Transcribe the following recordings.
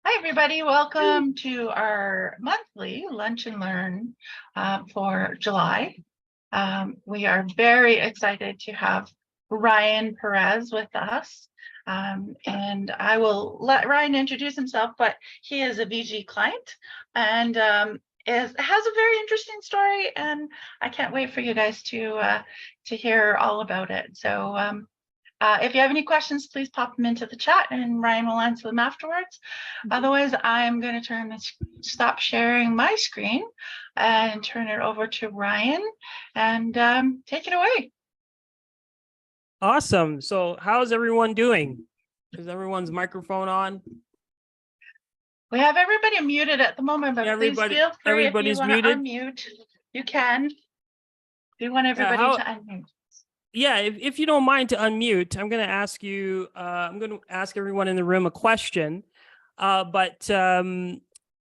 Hi, everybody. Welcome to our monthly Lunch and Learn for July. We are very excited to have Ryan Perez with us. And I will let Ryan introduce himself, but he is a VG client and has a very interesting story. And I can't wait for you guys to hear all about it. So if you have any questions, please pop them into the chat and Ryan will answer them afterwards. Otherwise, I'm going to stop sharing my screen and turn it over to Ryan and take it away. Awesome. So how's everyone doing? Is everyone's microphone on? We have everybody muted at the moment, but please feel free if you want to unmute. You can. We want everybody to unmute. Yeah, if you don't mind to unmute, I'm going to ask you, I'm going to ask everyone in the room a question. My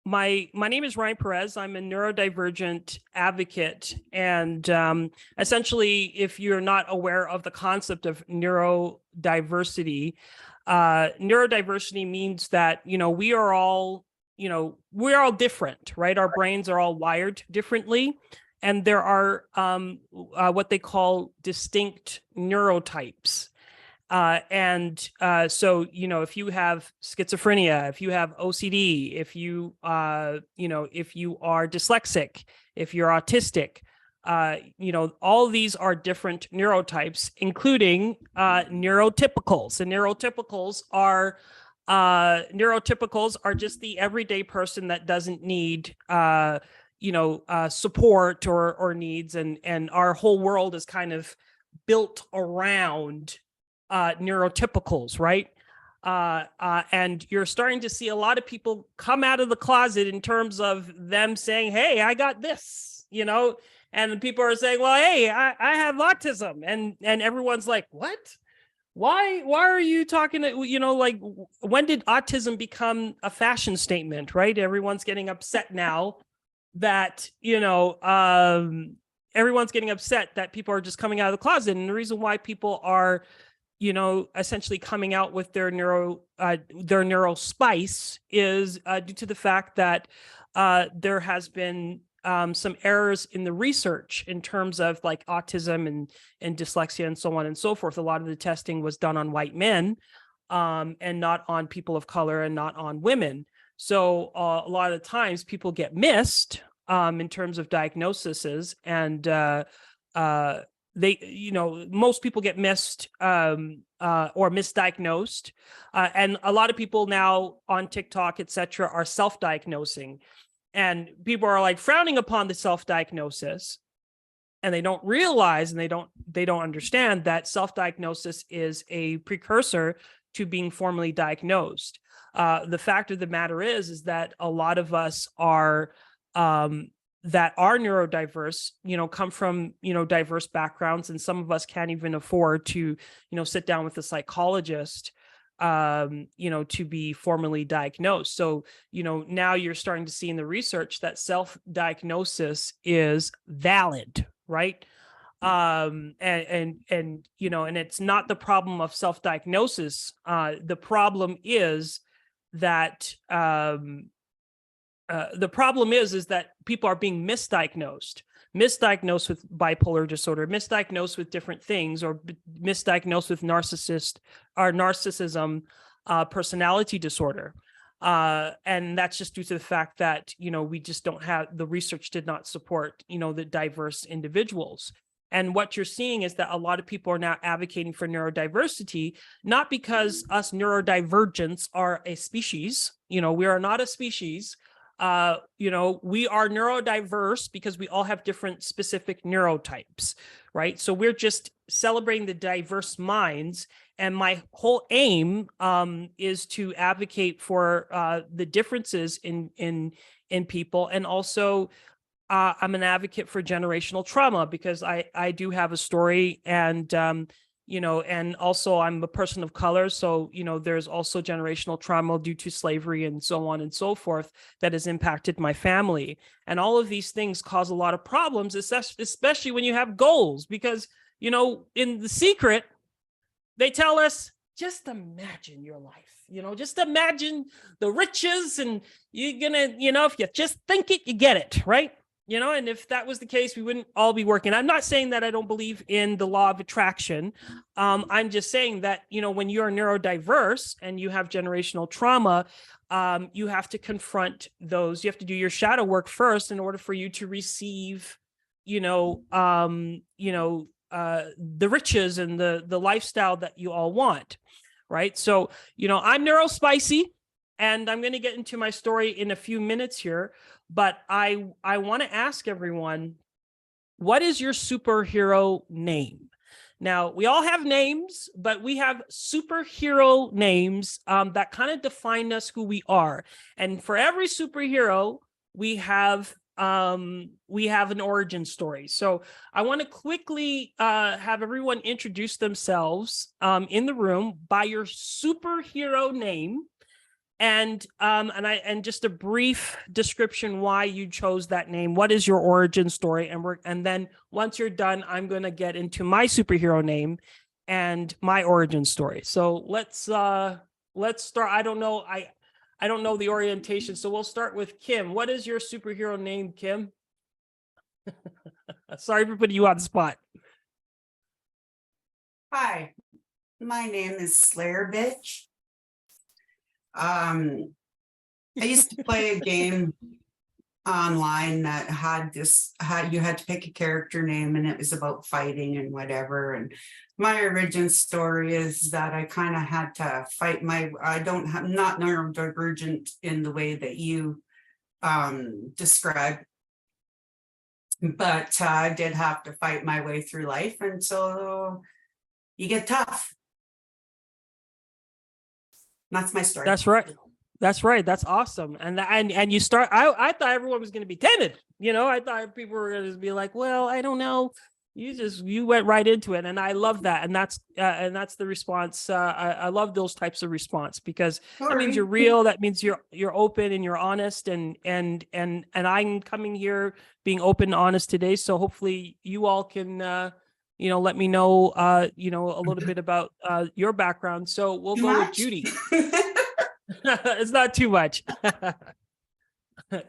name is Ryan Perez. I'm a neurodivergent advocate. And essentially, if you're not aware of the concept of neurodiversity, neurodiversity means that, we're all different, right? Our brains are all wired differently. And there are what they call distinct neurotypes. So, if you have schizophrenia, if you have OCD, if you are dyslexic, if you're autistic, all these are different neurotypes, including neurotypicals. And neurotypicals are just the everyday person that doesn't need support or needs, and our whole world is kind of built around neurotypicals, right? And you're starting to see a lot of people come out of the closet in terms of them saying, hey, I got this, and people are saying, well, hey, I have autism. And everyone's like, what? Why are you talking to, like, when did autism become a fashion statement, right? Everyone's getting upset now that, everyone's getting upset that people are just coming out of the closet. And the reason why people are, essentially coming out with their neural spice is due to the fact that there has been some errors in the research in terms of like autism and dyslexia and so on and so forth. A lot of the testing was done on white men and not on people of color and not on women. So a lot of the times people get missed in terms of diagnoses, and most people get missed or misdiagnosed. And a lot of people now on TikTok, etc., are self-diagnosing, and people are like frowning upon the self-diagnosis, and they don't realize and they don't understand that self-diagnosis is a precursor to being formally diagnosed. The fact of the matter is that a lot of us are that are neurodiverse, come from, diverse backgrounds. And some of us can't even afford to, sit down with a psychologist, to be formally diagnosed. So, now you're starting to see in the research that self-diagnosis is valid, right? And it's not the problem of self-diagnosis. The problem is that that people are being misdiagnosed with bipolar disorder, misdiagnosed with different things, or misdiagnosed with narcissism, personality disorder. And that's just due to the fact that, we just don't have, the research did not support, the diverse individuals. And what you're seeing is that a lot of people are now advocating for neurodiversity, not because us neurodivergents are a species, we are not a species. We are neurodiverse because we all have different specific neurotypes, right? So we're just celebrating the diverse minds. And my whole aim is to advocate for the differences in people. And also I'm an advocate for generational trauma because I do have a story, and and also I'm a person of color. So, there's also generational trauma due to slavery and so on and so forth that has impacted my family. And all of these things cause a lot of problems, especially when you have goals, because, in The Secret, they tell us just imagine your life, just imagine the riches, and you're gonna, if you just think it, you get it, right? And if that was the case, we wouldn't all be working. I'm not saying that I don't believe in the law of attraction. I'm just saying that, when you're neurodiverse and you have generational trauma, you have to confront those. You have to do your shadow work first in order for you to receive, the riches and the lifestyle that you all want, right? So, I'm neurospicy, and I'm going to get into my story in a few minutes here, but I want to ask everyone, what is your superhero name? Now, we all have names, but we have superhero names that kind of define us, who we are. And for every superhero, we have an origin story. So I want to quickly have everyone introduce themselves in the room by your superhero name, and just a brief description why you chose that name. What is your origin story? And then once you're done, I'm going to get into my superhero name and my origin story. So let's start. I don't know the orientation, so we'll start with Kim. What is your superhero name, Kim? Sorry for putting you on the spot. Hi, my name is Slayer Bitch. I used to play a game online that you had to pick a character name, and it was about fighting and whatever. And my origin story is that I kind of had to fight not neurodivergent in the way that you described, but I did have to fight my way through life, and so you get tough. That's my story. That's right. That's awesome. And you start, I thought everyone was going to be timid. I thought people were going to be like, well, I don't know. You went right into it. And I love that. And that's the response. I love those types of response, because that means you're real. That means you're open and you're honest. And I'm coming here being open and honest today. So hopefully you all can, let me know, a little bit about your background. So we'll go with Judy. It's not too much. So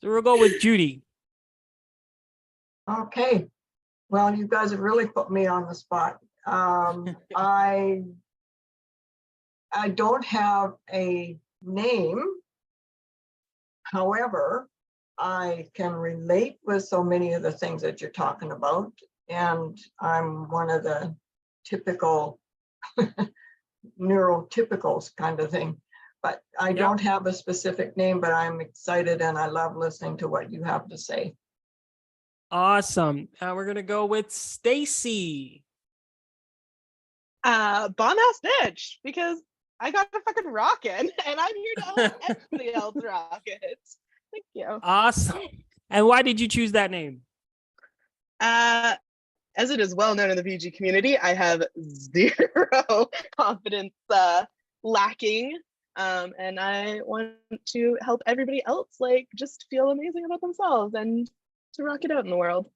we'll go with Judy. Okay. Well, you guys have really put me on the spot. I don't have a name. However, I can relate with so many of the things that you're talking about. And I'm one of the typical neurotypicals kind of thing. But I don't have a specific name, but I'm excited and I love listening to what you have to say. Awesome. We're going to go with Stacy. Bomb ass bitch, because I got a fucking rocket and I'm here to help everybody else rock it. Thank you. Awesome. And why did you choose that name? As it is well known in the PG community, I have zero confidence lacking. And I want to help everybody else just feel amazing about themselves and to rock it out in the world.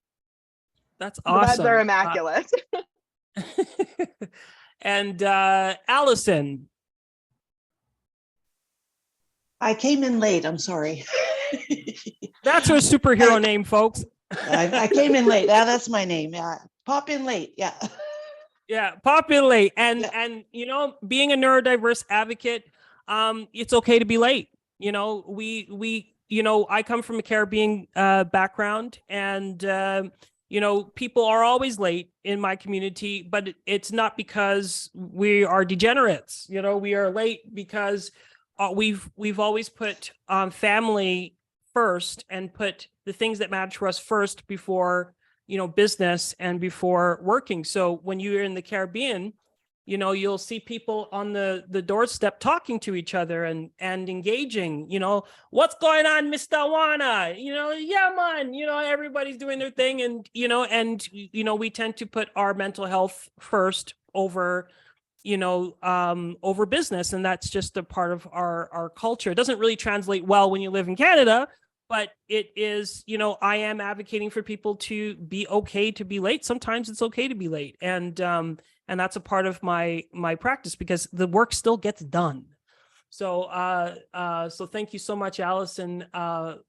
That's awesome. The vibes are immaculate. And Allison. I came in late. I'm sorry. That's her superhero name, folks. I came in late. That's my name. Yeah. Pop in late. Yeah. Yeah. Pop in late. And being a neurodiverse advocate, it's okay to be late. I come from a Caribbean background, and people are always late in my community, but it's not because we are degenerates. We are late because we've always put family first and put the things that matter to us first before business and before working. So when you're in the Caribbean, you'll see people on the doorstep talking to each other and engaging, what's going on, Mr. Wana? Yeah, man, everybody's doing their thing. And, we tend to put our mental health first over, over business. And that's just a part of our culture. It doesn't really translate well when you live in Canada, but it is, I am advocating for people to be okay to be late. Sometimes it's okay to be late. And that's a part of my practice because the work still gets done. So, so thank you so much, Allison, for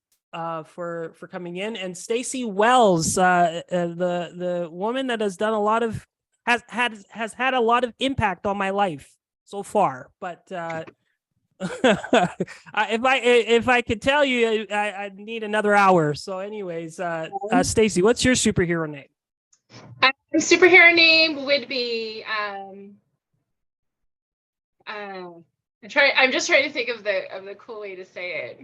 coming in, and Stacy Wells, the woman that has done a lot of, has had a lot of impact on my life so far, but, if I could tell you, I'd need another hour. So anyways, Stacy, what's your superhero name? My superhero name would be I'm just trying to think of the cool way to say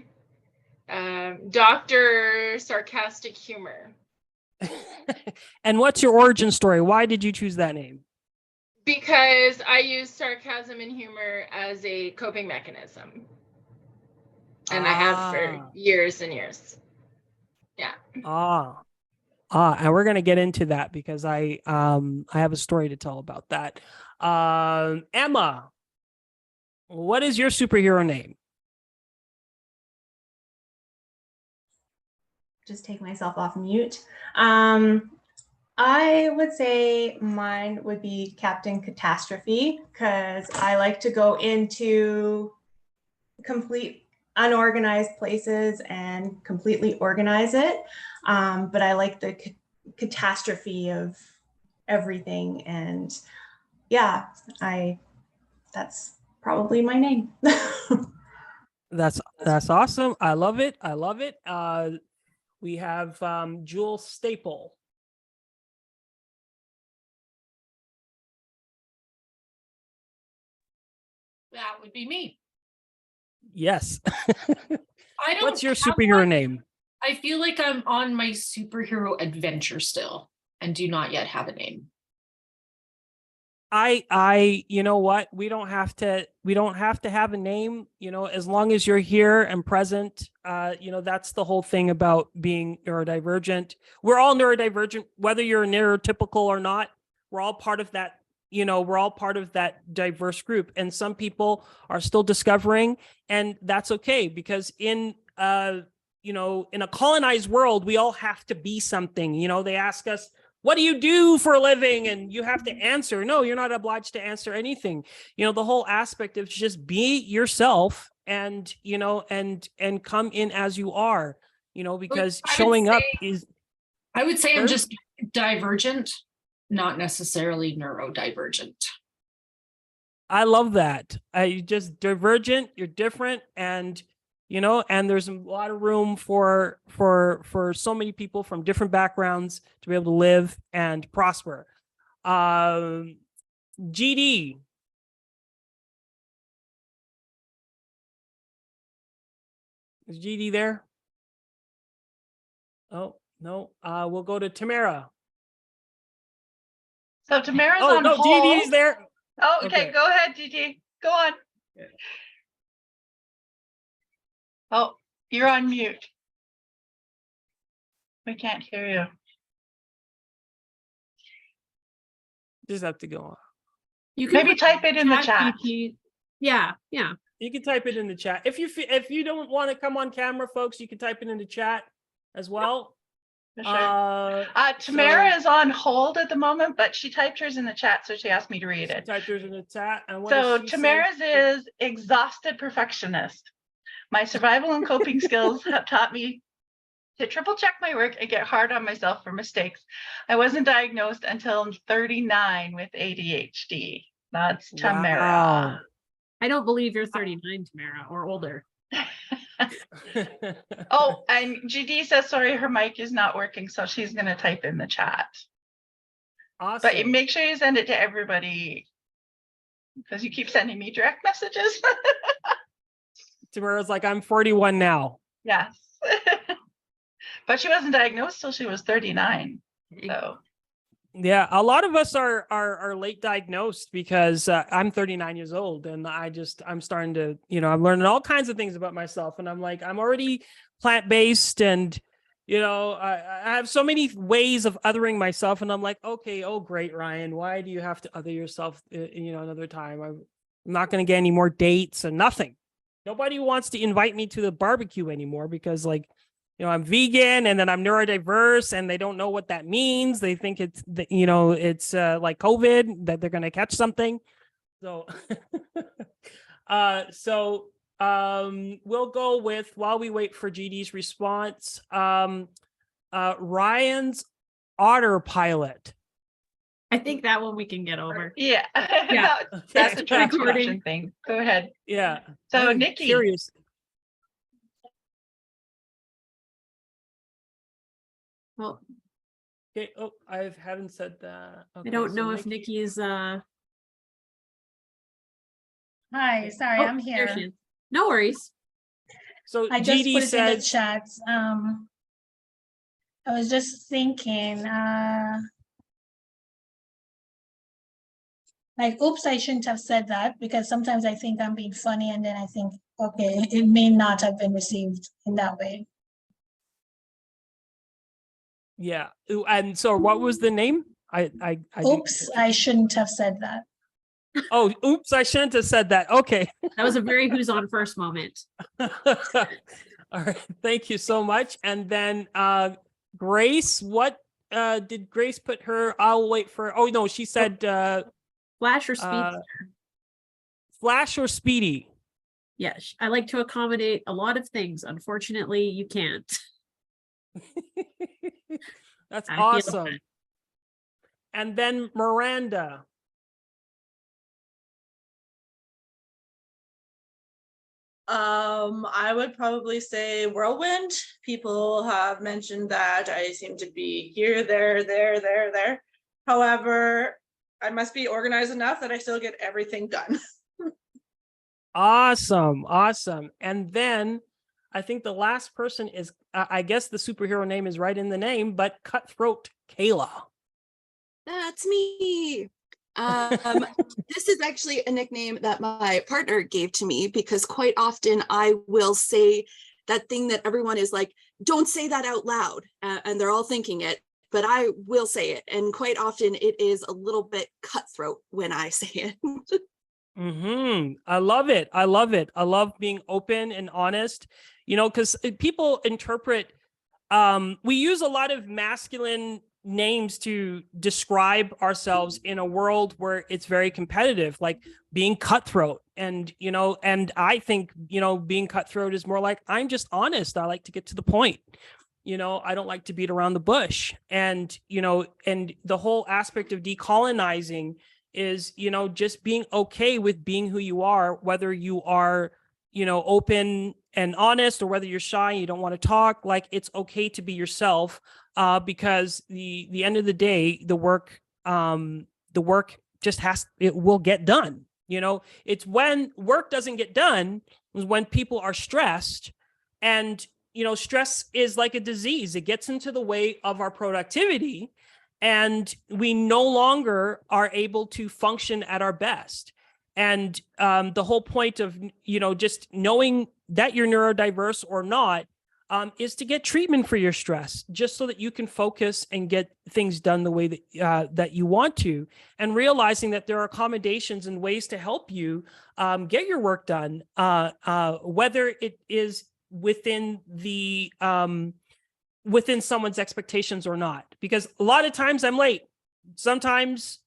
it. Dr. Sarcastic Humor. And what's your origin story? Why did you choose that name? Because I use sarcasm and humor as a coping mechanism. And I have for years and years. Yeah. And we're going to get into that because I have a story to tell about that. Emma, what is your superhero name? Just take myself off mute. I would say mine would be Captain Catastrophe, because I like to go into complete unorganized places and completely organize it. But I like the catastrophe of everything. And yeah, that's probably my name. That's awesome. I love it. I love it. We have Jewel Staple. That would be me. Yes. I don't. What's your superhero name? I feel like I'm on my superhero adventure still and do not yet have a name. You know what? We don't have to have a name, as long as you're here and present. That's the whole thing about being neurodivergent. We're all neurodivergent, whether you're neurotypical or not. We're all part of that. We're all part of that diverse group, and some people are still discovering, and that's okay, because in a colonized world, we all have to be something. They ask us, what do you do for a living? And you have to answer. No, you're not obliged to answer anything. The whole aspect of just be yourself and, and come in as you are, because showing up is. I would say I'm just divergent, not necessarily neurodivergent. I love that. You just divergent, you're different, and and there's a lot of room for so many people from different backgrounds to be able to live and prosper. GD. Is GD there? Oh, no. We'll go to Tamara. So Tamara's on hold. GD's there. Oh, okay. Go ahead, GD. Go on. Yeah. Oh, you're on mute. We can't hear you. Just have to go on. You can maybe type it in the chat. Yeah. You can type it in the chat. If you don't want to come on camera, folks, you can type it in the chat as well. For sure. Tamara is on hold at the moment, but she typed hers in the chat, so she asked me to read it. Typed hers in the chat. And so Tamara's is exhausted perfectionist. My survival and coping skills have taught me to triple check my work and get hard on myself for mistakes. I wasn't diagnosed until I'm 39 with ADHD. That's Tamara. Wow. I don't believe you're 39, Tamara, or older. Oh, and GD says, sorry, her mic is not working, so she's going to type in the chat. Awesome. But make sure you send it to everybody, because you keep sending me direct messages. Tamara's like, I'm 41 now. Yes. But she wasn't diagnosed till she was 39. So yeah, a lot of us are late diagnosed, because I'm 39 years old, and I'm starting to, I'm learning all kinds of things about myself, and I'm like, I'm already plant-based, and I have so many ways of othering myself, and I'm like, okay, oh great, Ryan, why do you have to other yourself another time? I'm not going to get any more dates and nothing. Nobody wants to invite me to the barbecue anymore, because like I'm vegan and then I'm neurodiverse, and they don't know what that means. They think it's, it's like COVID, that they're going to catch something. So, we'll go with, while we wait for GD's response, Ryan's autopilot. I think that one we can get over. Yeah, Yeah. that's a Recording. transcription thing. Go ahead. Yeah. So I'm Nikki, curious. Well, Okay. Oh, I haven't said that. I Okay, don't so know if Nikki is Hi, sorry, oh, I'm there she here. is. No worries. So I just GD put it in the said, chat. I was just thinking, like, oops, I shouldn't have said that, because sometimes I think I'm being funny and then I think, okay, it may not have been received in that way. yeah. Ooh, and so what was the name? I didn't Oops, catch it. I shouldn't have said that. Oh, oops, I shouldn't have said that. Okay. That was a very who's on first moment. All right. Thank you so much. And then Grace, what did Grace put her? I'll wait for, oh no, she said Flash or speed? Flash or Speedy. Yes, I like to accommodate a lot of things. Unfortunately, you can't. That's I feel awesome. that. And then Miranda. I would probably say whirlwind. People have mentioned that I seem to be here, there. However, I must be organized enough that I still get everything done. Awesome. Awesome. And then I think the last person is, I guess the superhero name is right in the name, but Cutthroat Kayla. That's me. This is actually a nickname that my partner gave to me because quite often I will say that thing that everyone is like, don't say that out loud. And they're all thinking it, but I will say it. And quite often it is a little bit cutthroat when I say it. I love it. I love it. I love being open and honest, because people interpret, we use a lot of masculine names to describe ourselves in a world where it's very competitive, like being cutthroat. And, and I think, being cutthroat is more like, I'm just honest. I like to get to the point. I don't like to beat around the bush. And, and the whole aspect of decolonizing is, just being okay with being who you are, whether you are, open and honest, or whether you're shy and you don't want to talk. Like, it's okay to be yourself, because the end of the day, the work just it will get done. It's when work doesn't get done is when people are stressed, and stress is like a disease. It gets into the way of our productivity, and we no longer are able to function at our best. And the whole point of, just knowing that you're neurodiverse or not, is to get treatment for your stress, just so that you can focus and get things done the way that that you want to, and realizing that there are accommodations and ways to help you get your work done, whether it is within the within someone's expectations or not. Because a lot of times I'm late. Sometimes,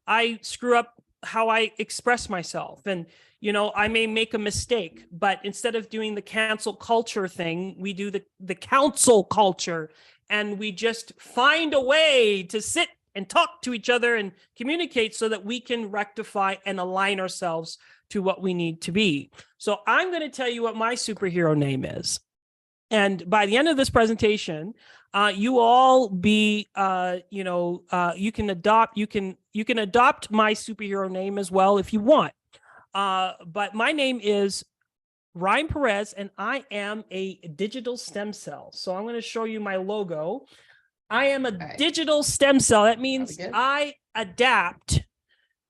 I screw up how I express myself, and I may make a mistake, but instead of doing the cancel culture thing, we do the counsel culture, and we just find a way to sit and talk to each other and communicate so that we can rectify and align ourselves to what we need to be. So I'm going to tell you what my superhero name is. And by the end of this presentation, you all be, you can adopt my superhero name as well if you want. But my name is Ryan Perez, and I am a digital stem cell. So I'm going to show you my logo. I am a digital stem cell. That means I adapt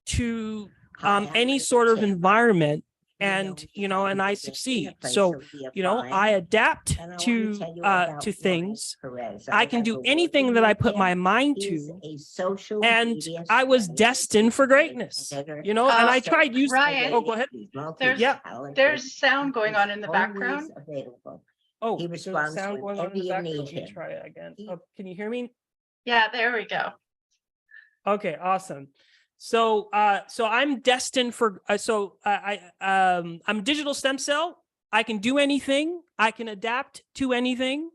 to any sort of environment, and and I succeed. So I adapt to things. I can do anything that I put my mind to, and I was destined for greatness. And I tried using. Ryan, Oh, go ahead. There's sound going on in the background. Oh, He there's responds sound with going on in the background. Let me alienation. try it again. Oh, can you hear me? Yeah, there we go. Okay, awesome. So, so I'm destined for. I'm a digital stem cell. I can do anything. I can adapt to anything,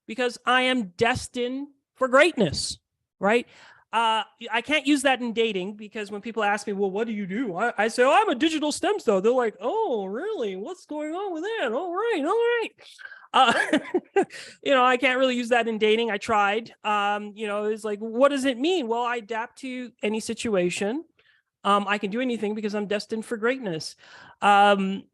because I am destined for greatness. Right. I can't use that in dating, because when people ask me, well, what do you do? I say, oh, I'm a digital stem cell. They're like, oh, really? What's going on with that? All right. All right. I can't really use that in dating. I tried. It's like, what does it mean? Well, I adapt to any situation. I can do anything because I'm destined for greatness. And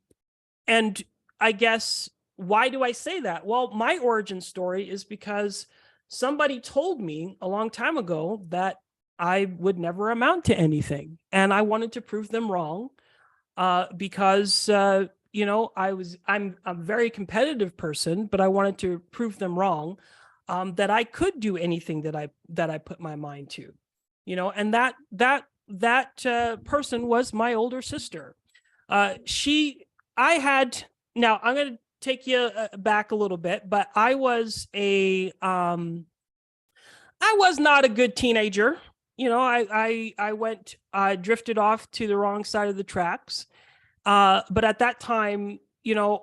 I guess, why do I say that? Well, my origin story is because somebody told me a long time ago that I would never amount to anything. And I wanted to prove them wrong, because I'm a very competitive person, but I wanted to prove them wrong, that I could do anything that I put my mind to, and that person was my older sister. Now I'm going to take you back a little bit, but I was not a good teenager. I drifted off to the wrong side of the tracks. But at that time,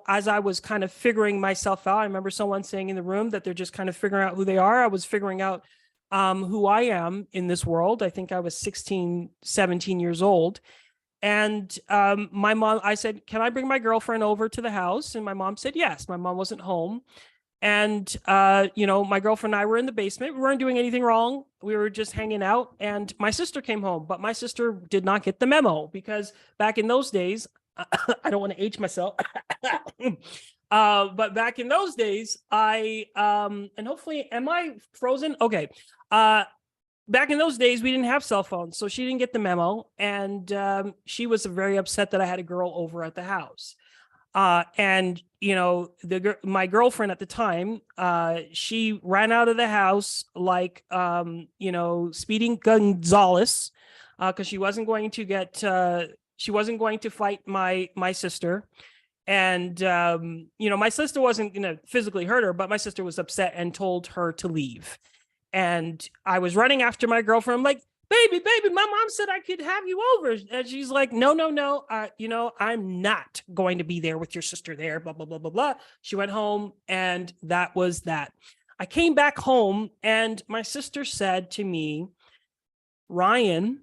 as I was kind of figuring myself out, I remember someone saying in the room that they're just kind of figuring out who they are. I was figuring out who I am in this world. I think I was 16, 17 years old. And my mom, I said, can I bring my girlfriend over to the house? And my mom said, yes. My mom wasn't home. And, my girlfriend and I were in the basement. We weren't doing anything wrong. We were just hanging out. And my sister came home, but my sister did not get the memo, because back in those days, I don't want to age myself. But back in those days, and hopefully, am I frozen? Okay. Back in those days, we didn't have cell phones, so she didn't get the memo. And she was very upset that I had a girl over at the house. And my girlfriend at the time, she ran out of the house like, Speeding Gonzales, because she wasn't going to fight my sister. And, my sister wasn't going to physically hurt her, but my sister was upset and told her to leave. And I was running after my girlfriend. I'm like, baby, my mom said I could have you over. And she's like, no, I'm not going to be there with your sister there, blah, blah, blah, blah, blah. She went home, and that was that. I came back home, and my sister said to me, Ryan,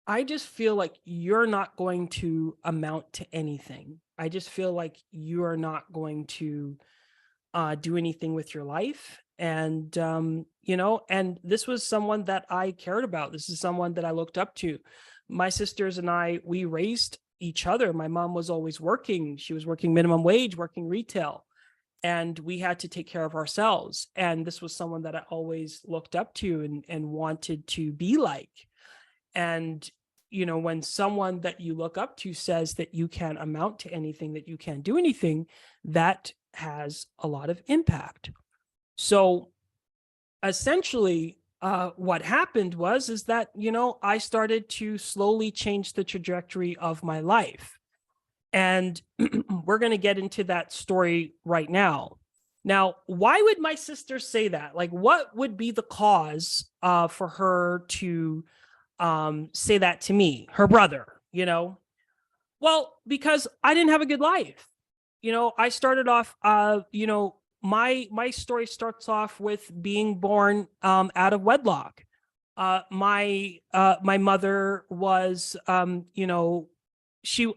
I just feel like you're not going to amount to anything. I just feel like you are not going to do anything with your life. And, and this was someone that I cared about. This is someone that I looked up to. My sisters and I, we raised each other. My mom was always working. She was working minimum wage, working retail, and we had to take care of ourselves. And this was someone that I always looked up to and wanted to be like. And, when someone that you look up to says that you can't amount to anything, that you can't do anything, that has a lot of impact. So essentially, what happened is that, I started to slowly change the trajectory of my life. And we're going to get into that story right now. Now, why would my sister say that? Like, what would be the cause for her to say that to me, her brother, Well, because I didn't have a good life. I started off, my story starts off with being born out of wedlock. My mother was, I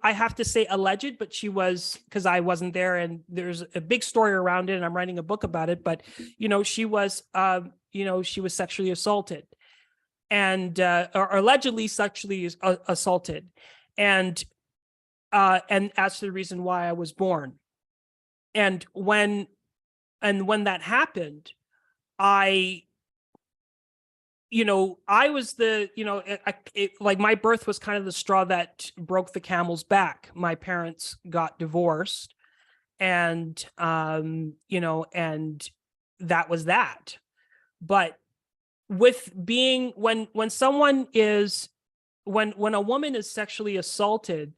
have to say alleged, but she was, because I wasn't there, and there's a big story around it, and I'm writing a book about it. But she was sexually assaulted, and or allegedly sexually assaulted, and that's the reason why I was born. And when that happened, I was like, my birth was kind of the straw that broke the camel's back. My parents got divorced, and and that was that. But with being, when a woman is sexually assaulted,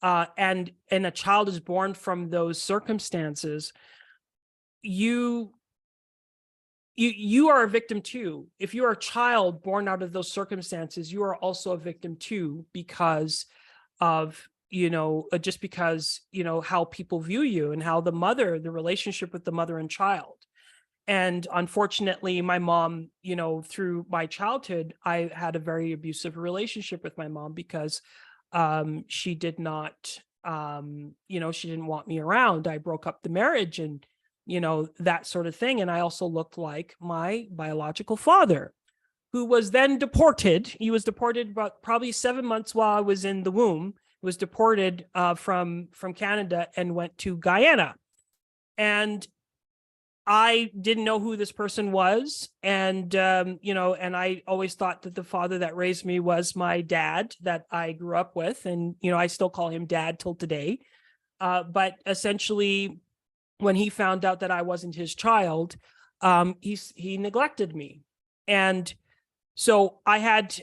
and a child is born from those circumstances, you are a victim too. If you are a child born out of those circumstances, you are also a victim too, because of, just because, how people view you and how the relationship with the mother and child. And unfortunately, my mom, through my childhood, I had a very abusive relationship with my mom because she did not, she didn't want me around. I broke up the marriage and, that sort of thing. And I also looked like my biological father, who was then deported. He was deported about probably 7 months while I was in the womb. He was deported from Canada and went to Guyana. And I didn't know who this person was. And, and I always thought that the father that raised me was my dad that I grew up with. And, I still call him dad till today. But essentially, when he found out that I wasn't his child, he neglected me. And so I had,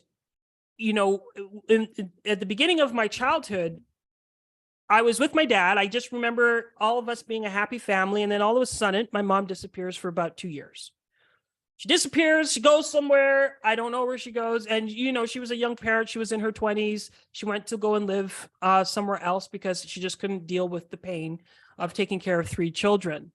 at the beginning of my childhood, I was with my dad. I just remember all of us being a happy family. And then all of a sudden, my mom disappears for about 2 years. She disappears. She goes somewhere. I don't know where she goes. And, she was a young parent. She was in her 20s. She went to go and live somewhere else because she just couldn't deal with the pain of taking care of 3 children.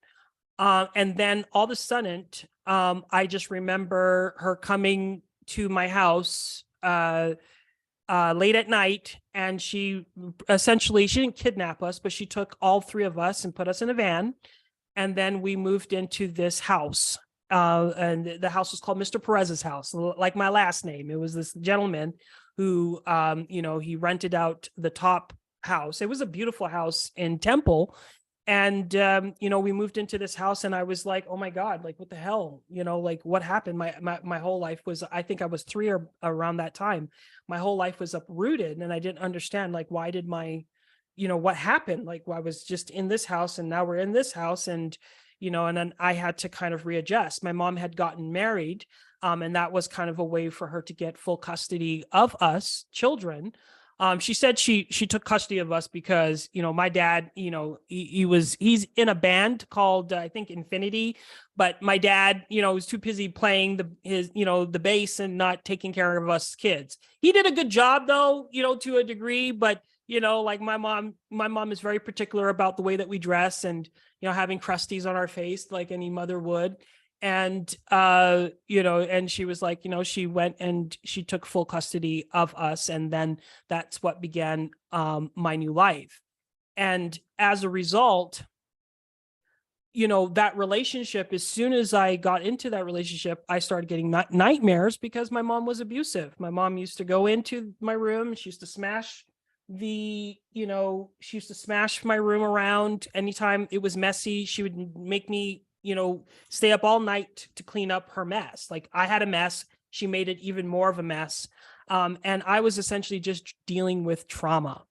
And then all of a sudden, I just remember her coming to my house late at night, and she didn't kidnap us, but she took all 3 of us and put us in a van. And then we moved into this house. And the house was called Mr. Perez's house, like my last name. It was this gentleman who, he rented out the top house. It was a beautiful house in Temple. And, we moved into this house and I was like, oh my God, like, what the hell, like what happened? My whole life was, I think I was 3 or around that time. My whole life was uprooted and I didn't understand, like, why did what happened? Like, I was just in this house and now we're in this house and, and then I had to kind of readjust. My mom had gotten married, and that was kind of a way for her to get full custody of us children. She said she took custody of us because, my dad, he's in a band called, I think, Infinity, but my dad, was too busy playing the bass and not taking care of us kids. He did a good job though, to a degree, but, like my mom is very particular about the way that we dress and, having crusties on our face like any mother would. And, and she was like, she went and she took full custody of us. And then that's what began my new life. And as a result, that relationship, as soon as I got into that relationship, I started getting nightmares because my mom was abusive. My mom used to go into my room. She used to smash my room around. Anytime it was messy, she would make me stay up all night to clean up her mess. Like, I had a mess, she made it even more of a mess. And I was essentially just dealing with trauma.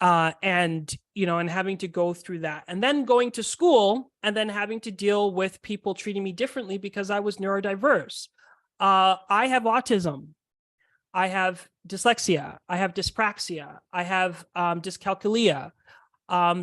And having to go through that, and then going to school and then having to deal with people treating me differently because I was neurodiverse. I have autism. I have dyslexia. I have dyspraxia. I have dyscalculia.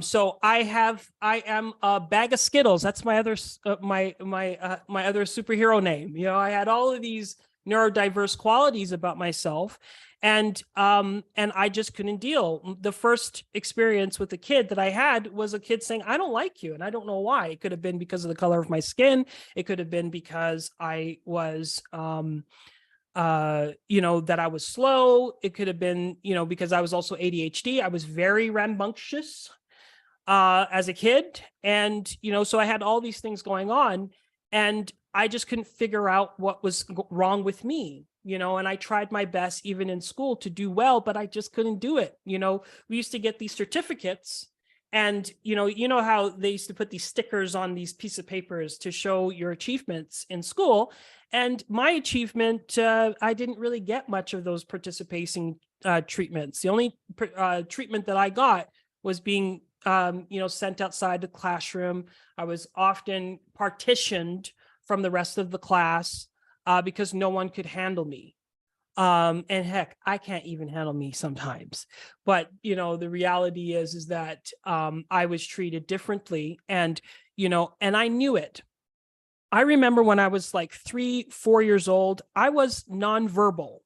So I am a bag of Skittles. That's my other my other superhero name. I had all of these neurodiverse qualities about myself, and I just couldn't deal. The first experience with a kid that I had was a kid saying, "I don't like you," and I don't know why. It could have been because of the color of my skin. It could have been because I was that I was slow. It could have been, because I was also ADHD. I was very rambunctious as a kid. And, so I had all these things going on and I just couldn't figure out what was wrong with me, and I tried my best even in school to do well, but I just couldn't do it. We used to get these certificates and, how they used to put these stickers on these pieces of papers to show your achievements in school. And my achievement, I didn't really get much of those participating treatments. The only treatment that I got was being, sent outside the classroom. I was often partitioned from the rest of the class because no one could handle me. And heck, I can't even handle me sometimes. But, the reality is that I was treated differently. And, and I knew it. I remember when I was like 3-4 years old, I was nonverbal.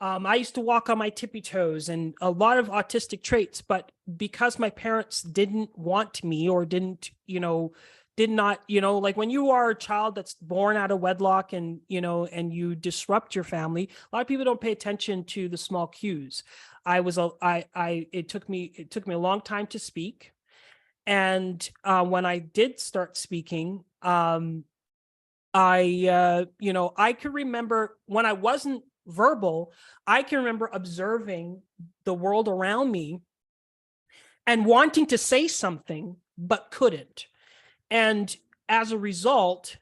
I used to walk on my tippy toes and a lot of autistic traits, but because my parents didn't want me or did not, like when you are a child that's born out of wedlock and you disrupt your family, a lot of people don't pay attention to the small cues. It took me a long time to speak. And when I did start speaking, I can remember when I wasn't verbal, I can remember observing the world around me and wanting to say something, but couldn't. And as a result,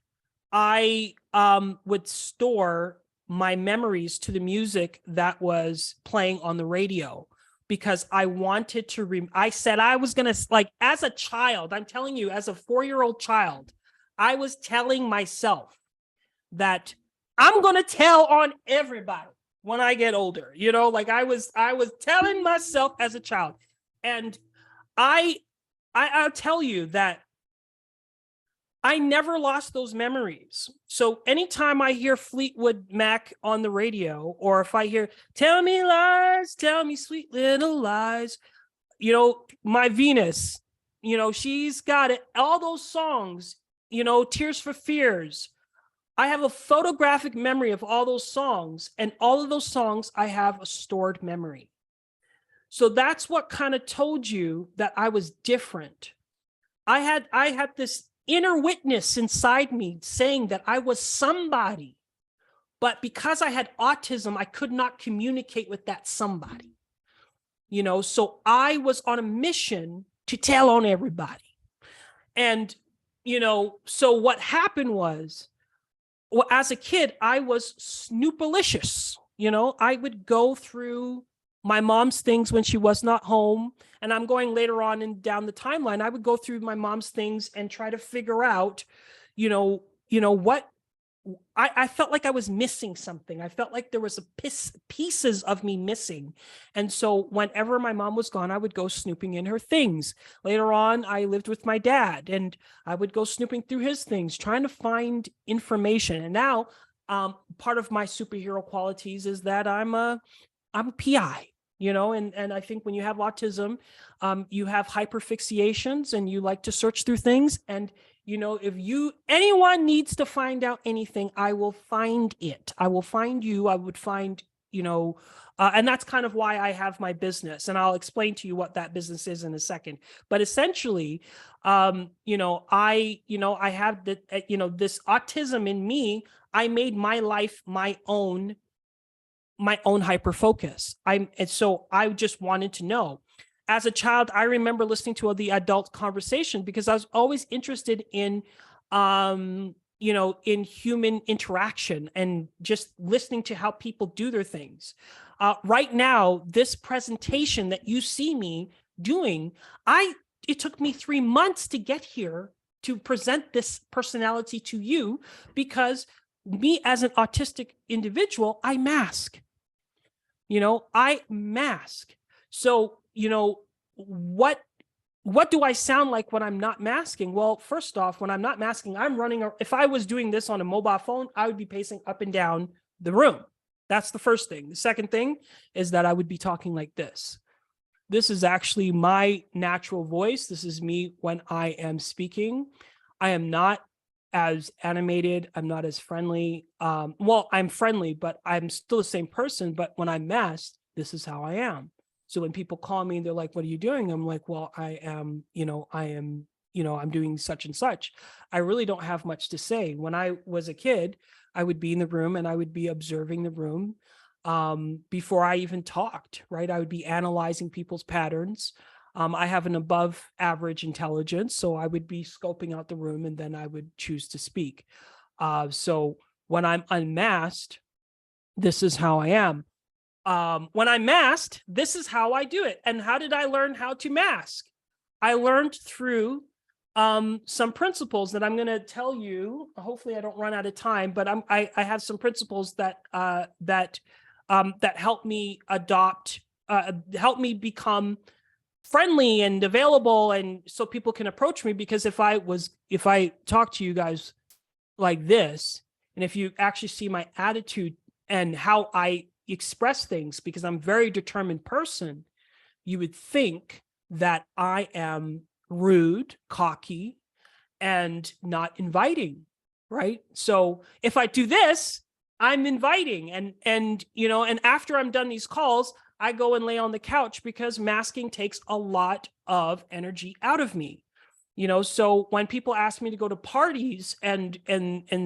I would store my memories to the music that was playing on the radio because I wanted to, I said I was going to, like, as a child, I'm telling you, as a 4-year-old child, I was telling myself that I'm going to tell on everybody when I get older, like I was telling myself as a child. And I'll tell you that I never lost those memories. So anytime I hear Fleetwood Mac on the radio, or if I hear, tell me lies, tell me sweet little lies, my Venus, she's got it. All those songs, Tears for Fears. I have a photographic memory of all those songs, and all of those songs, I have a stored memory. So that's what kind of told you that I was different. I had this inner witness inside me saying that I was somebody, but because I had autism, I could not communicate with that somebody, so I was on a mission to tell on everybody. And, so what happened was, well, as a kid, I was snoopalicious. I would go through my mom's things when she was not home. And I'm going later on and down the timeline. I would go through my mom's things and try to figure out, what I felt like I was missing something. I felt like there was pieces of me missing. And so whenever my mom was gone, I would go snooping in her things. Later on, I lived with my dad and I would go snooping through his things, trying to find information. And now part of my superhero qualities is that I'm a PI, and I think when you have autism, you have hyperfixations and you like to search through things. And if anyone needs to find out anything, I will find it. I will find you. I would find, and that's kind of why I have my business. And I'll explain to you what that business is in a second. But essentially, I have this autism in me. I made my life my own hyper focus. And so I just wanted to know. As a child, I remember listening to the adult conversation because I was always interested in, in human interaction and just listening to how people do their things. Right now, this presentation that you see me doing, it took me 3 months to get here to present this personality to you because me as an autistic individual, I mask. I mask. So, what do I sound like when I'm not masking? Well, first off, when I'm not masking, I'm running. If I was doing this on a mobile phone, I would be pacing up and down the room. That's the first thing. The second thing is that I would be talking like this. This is actually my natural voice. This is me when I am speaking. I am not as animated. I'm not as friendly. Well, I'm friendly, but I'm still the same person. But when I'm masked, this is how I am. So when people call me, they're like, what are you doing? I'm like, well, I'm doing such and such. I really don't have much to say. When I was a kid, I would be in the room and I would be observing the room before I even talked, right? I would be analyzing people's patterns. I have an above average intelligence, so I would be scoping out the room and then I would choose to speak. So when I'm unmasked, this is how I am. When I'm masked, this is how I do it. And how did I learn how to mask? I learned through some principles that I'm going to tell you. Hopefully, I don't run out of time, but I have some principles that help me adopt, help me become friendly and available, and so people can approach me. Because if I talk to you guys like this, and if you actually see my attitude and how I express things, because I'm a very determined person, you would think that I am rude, cocky, and not inviting, right? So if I do this, I'm inviting, and you know, and after I'm done these calls, I go and lay on the couch, because masking takes a lot of energy out of me. You know, so when people ask me to go to parties and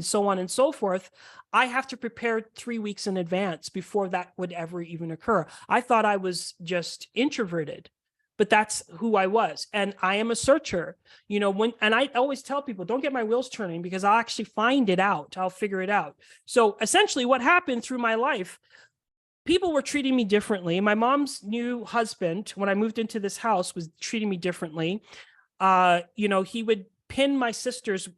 so on and so forth, I have to prepare 3 weeks in advance before that would ever even occur. I thought I was just introverted, but that's who I was. And I am a searcher, you know, and I always tell people, don't get my wheels turning, because I'll actually find it out. I'll figure it out. So essentially what happened through my life, people were treating me differently. My mom's new husband, when I moved into this house, was treating me differently. You know, he would pin my sisters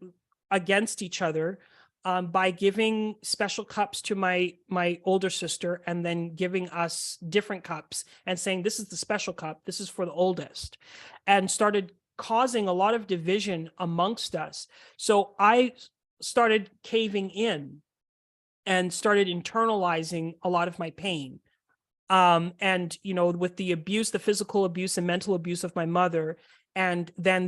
against each other by giving special cups to my older sister, and then giving us different cups and saying, this is the special cup, this is for the oldest, and started causing a lot of division amongst us. So I started caving in and started internalizing a lot of my pain. And, you know, with the abuse, the physical abuse and mental abuse of my mother, and then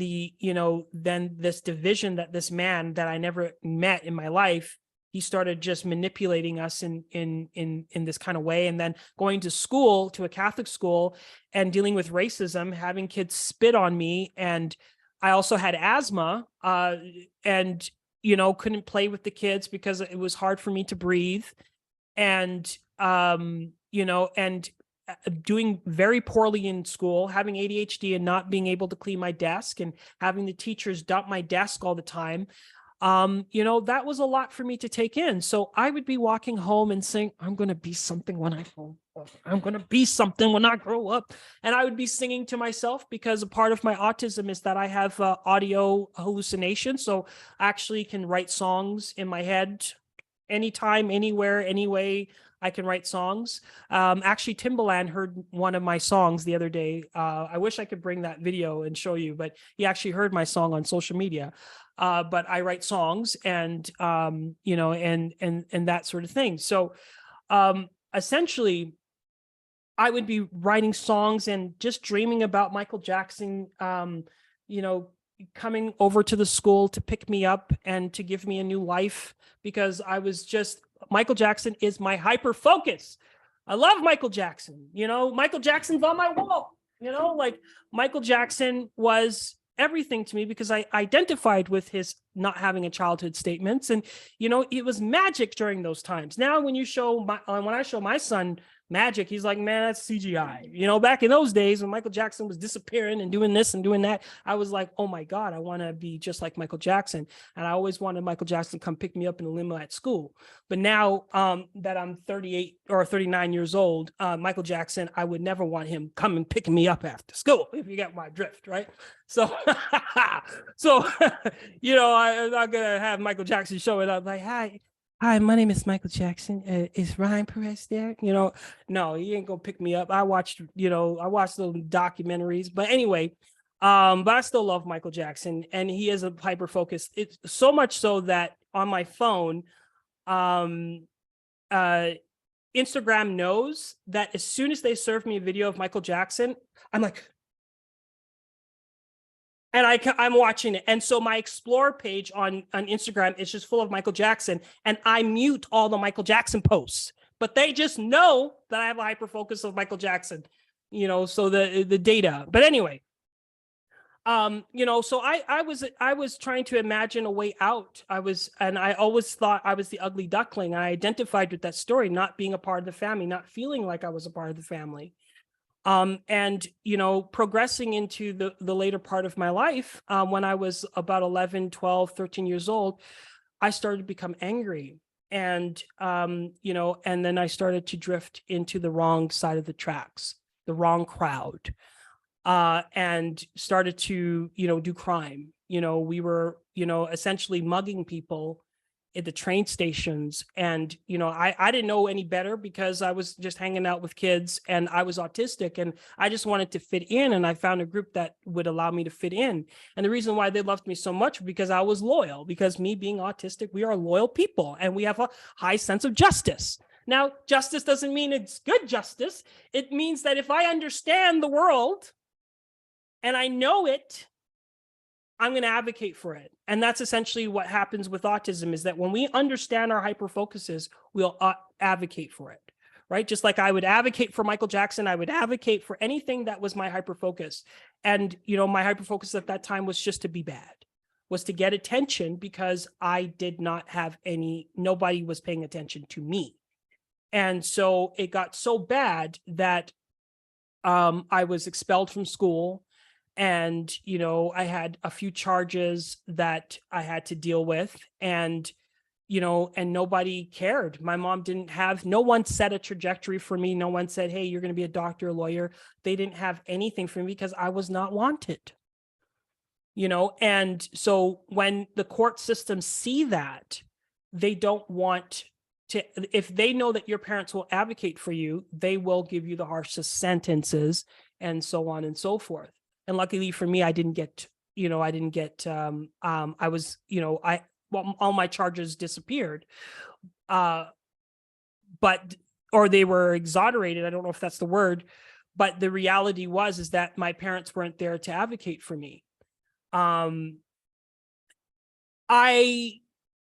then this division that this man that I never met in my life, he started just manipulating us in this kind of way. And then going to school, to a Catholic school, and dealing with racism, having kids spit on me. And I also had asthma, and, you know, couldn't play with the kids because it was hard for me to breathe. And, you know, and doing very poorly in school, having ADHD and not being able to clean my desk, and having the teachers dump my desk all the time. You know, that was a lot for me to take in. So I would be walking home and saying, I'm going to be something when I grow up. I'm going to be something when I grow up. And I would be singing to myself, because a part of my autism is that I have audio hallucination. So I actually can write songs in my head anytime, anywhere, anyway. I can write songs. Actually, Timbaland heard one of my songs the other day. I wish I could bring that video and show you, but he actually heard my song on social media. But I write songs, and you know, and that sort of thing. So essentially, I would be writing songs and just dreaming about Michael Jackson, you know, coming over to the school to pick me up and to give me a new life, because I was just, Michael Jackson is my hyper focus. I love Michael Jackson. You know, Michael Jackson's on my wall. You know, like Michael Jackson was everything to me, because I identified with his not having a childhood statements. And, you know, it was magic during those times. Now, when I show my son Magic, he's like, man, that's CGI. You know, back in those days when Michael Jackson was disappearing and doing this and doing that, I was like, oh my God, I want to be just like Michael Jackson. And I always wanted Michael Jackson to come pick me up in a limo at school. But now that I'm 38 or 39 years old, Michael Jackson, I would never want him coming picking me up after school, if you get my drift, right? So, you know, I'm not going to have Michael Jackson showing up like, Hi, my name is Michael Jackson. Is Ryan Perez there? You know, no, he ain't gonna pick me up. I watched little documentaries, but anyway, but I still love Michael Jackson, and he is a hyper focus. It's so much so that on my phone, Instagram knows that as soon as they serve me a video of Michael Jackson, I'm like, and I'm watching it. And so my Explore page on Instagram is just full of Michael Jackson, and I mute all the Michael Jackson posts, but they just know that I have a hyper focus of Michael Jackson, you know, so the data. But anyway, you know, so I was trying to imagine a way out. And I always thought I was the ugly duckling. I identified with that story, not being a part of the family, not feeling like I was a part of the family. And, you know, progressing into the later part of my life, when I was about 11, 12, 13 years old, I started to become angry. And, you know, and then I started to drift into the wrong side of the tracks, the wrong crowd, and started to, you know, do crime. You know, we were, you know, essentially mugging people at the train stations. And, you know, I didn't know any better because I was just hanging out with kids and I was autistic and I just wanted to fit in. And I found a group that would allow me to fit in. And the reason why they loved me so much because I was loyal, because me being autistic, we are loyal people and we have a high sense of justice. Now, justice doesn't mean it's good justice. It means that if I understand the world and I know it, I'm going to advocate for it. And that's essentially what happens with autism, is that when we understand our hyperfocuses, we'll advocate for it, right? Just like I would advocate for Michael Jackson, I would advocate for anything that was my hyperfocus. And, you know, my hyperfocus at that time was just to be bad, was to get attention because I did not have nobody was paying attention to me. And so it got so bad that I was expelled from school. And, you know, I had a few charges that I had to deal with and, you know, and nobody cared. My mom no one set a trajectory for me. No one said, hey, you're going to be a doctor, a lawyer. They didn't have anything for me because I was not wanted, you know? And so when the court systems see that, they don't want to, if they know that your parents will advocate for you, they will give you the harshest sentences and so on and so forth. And luckily for me, I didn't get, I was, you know, all my charges disappeared, or they were exonerated. I don't know if that's the word, but the reality is that my parents weren't there to advocate for me. But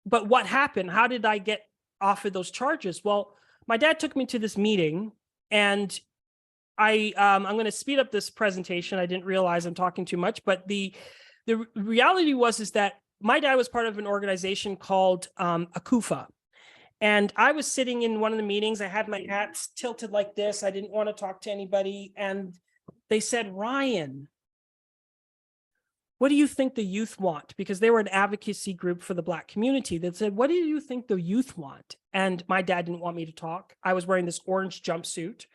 what happened? How did I get off of those charges? Well, my dad took me to this meeting and I'm going to speed up this presentation. I didn't realize I'm talking too much, but the reality is that my dad was part of an organization called ACUFA. And I was sitting in one of the meetings. I had my hats tilted like this. I didn't want to talk to anybody. And they said, Ryan, what do you think the youth want? Because they were an advocacy group for the Black community that said, what do you think the youth want? And my dad didn't want me to talk. I was wearing this orange jumpsuit.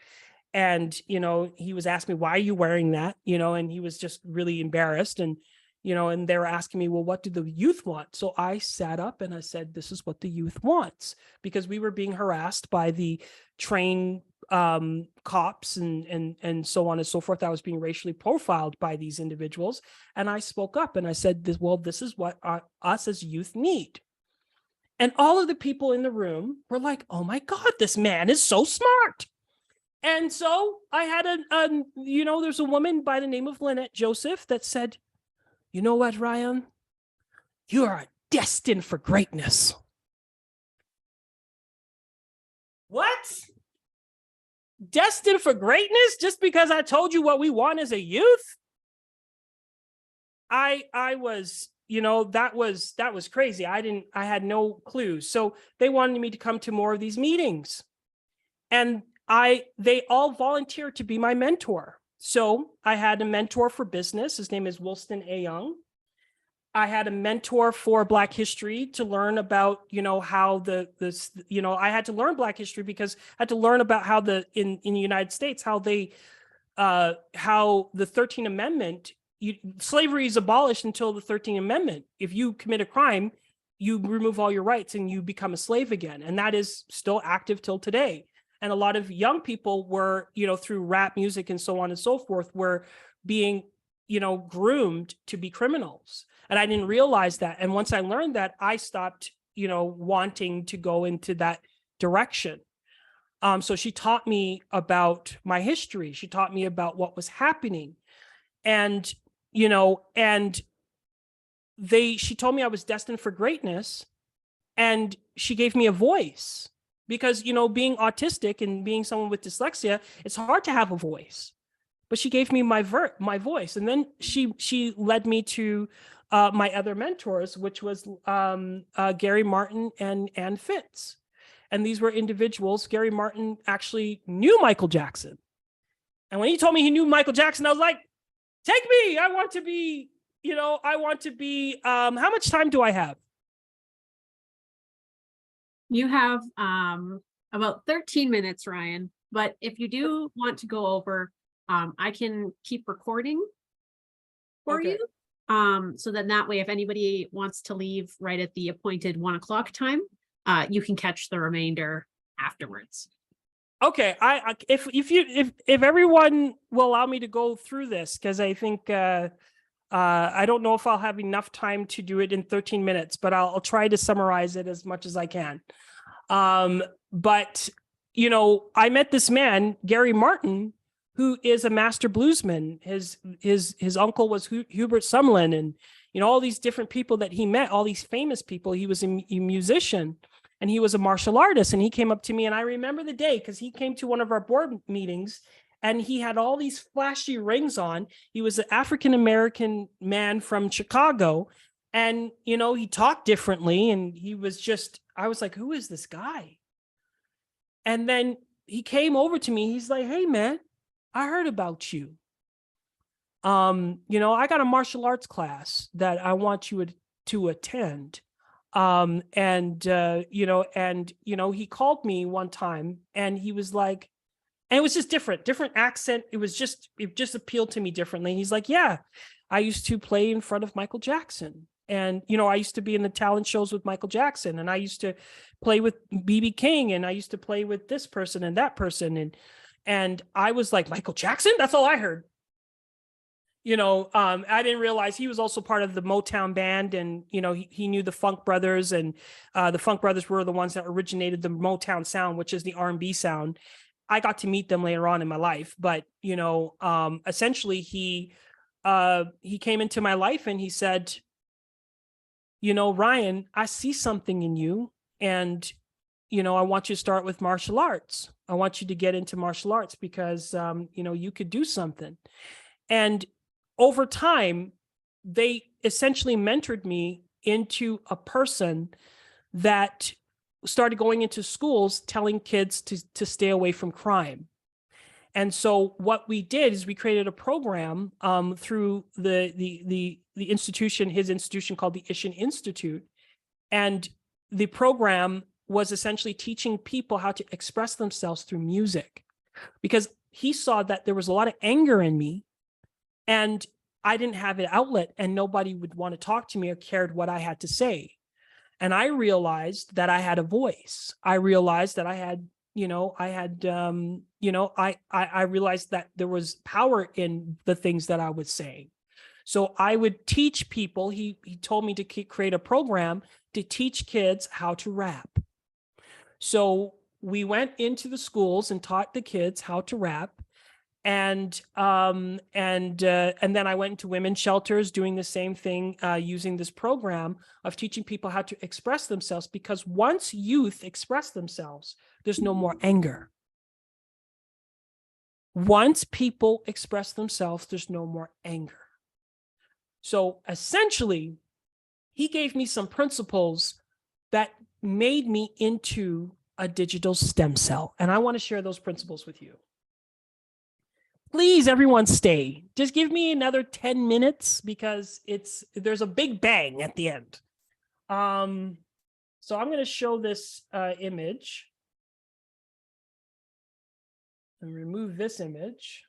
And, you know, he was asking me, why are you wearing that? You know, and he was just really embarrassed. And, you know, and they were asking me, well, what do the youth want? So I sat up and I said, this is what the youth wants, because we were being harassed by the train cops and so on and so forth. I was being racially profiled by these individuals. And I spoke up and I said, this is what us as youth need. And all of the people in the room were like, oh my God, this man is so smart. And so I had there's a woman by the name of Lynette Joseph that said, you know what, Ryan, you are destined for greatness. What? Destined for greatness just because I told you what we want as a youth? I was, you know, that was crazy. I had no clue. So they wanted me to come to more of these meetings. And they all volunteered to be my mentor. So I had a mentor for business. His name is Wilston A. Young. I had a mentor for Black history to learn about, you know, how I had to learn Black history because I had to learn about how in the United States, how the 13th Amendment, slavery is abolished until the 13th Amendment. If you commit a crime, you remove all your rights and you become a slave again. And that is still active till today. And a lot of young people were, you know, through rap music and so on and so forth, were being, you know, groomed to be criminals. And I didn't realize that. And once I learned that, I stopped, you know, wanting to go into that direction. So she taught me about my history. She taught me about what was happening. And, you know, she told me I was destined for greatness. And she gave me a voice. Because, you know, being autistic and being someone with dyslexia, it's hard to have a voice. But she gave me my voice. And then she led me to my other mentors, which was Gary Martin and Ann Fitz. And these were individuals. Gary Martin actually knew Michael Jackson. And when he told me he knew Michael Jackson, I was like, take me. I want to be, how much time do I have? You have about 13 minutes, Ryan. But if you do want to go over, I can keep recording for you. So then that way, if anybody wants to leave right at the appointed 1 o'clock time, you can catch the remainder afterwards. Okay, if everyone will allow me to go through this, because I think I don't know if I'll have enough time to do it in 13 minutes, but I'll try to summarize it as much as I can. But you know, I met this man, Gary Martin, who is a master bluesman. His uncle was Hubert Sumlin, and you know, all these different people that he met, all these famous people. He was a musician, and he was a martial artist. And he came up to me, and I remember the day because he came to one of our board meetings, and he had all these flashy rings on. He was an African-American man from Chicago, and you know, he talked differently, and he was just, I was like, who is this guy? And then he came over to me. He's like, hey man, I heard about you. You know, I got a martial arts class that I want you to attend. You know, he called me one time, and he was like, and it was just different accent. It just appealed to me differently. He's like, yeah, I used to play in front of Michael Jackson. And, you know, I used to be in the talent shows with Michael Jackson, and I used to play with BB King, and I used to play with this person and that person. And I was like, Michael Jackson? That's all I heard. You know, I didn't realize he was also part of the Motown band, and, you know, he knew the Funk Brothers, and the Funk Brothers were the ones that originated the Motown sound, which is the R&B sound. I got to meet them later on in my life, but, you know, essentially he came into my life, and he said, you know, Ryan, I see something in you, and, you know, I want you to start with martial arts. I want you to get into martial arts because, you know, you could do something. And over time, they essentially mentored me into a person that started going into schools telling kids to stay away from crime. And so what we did is we created a program through the institution, his institution called the Ishin Institute. And the program was essentially teaching people how to express themselves through music, because he saw that there was a lot of anger in me, and I didn't have an outlet, and nobody would want to talk to me or cared what I had to say. And I realized that I had a voice. I realized that I had, you know, I realized that there was power in the things that I was saying. So I would teach people. He told me to create a program to teach kids how to rap. So we went into the schools and taught the kids how to rap. And then I went into women's shelters doing the same thing, using this program of teaching people how to express themselves, because once youth express themselves, there's no more anger. Once people express themselves, there's no more anger. So essentially, he gave me some principles that made me into a digital stem cell. And I want to share those principles with you. Please, everyone, stay. Just give me another 10 minutes because there's a big bang at the end. So I'm going to show this image and remove this image.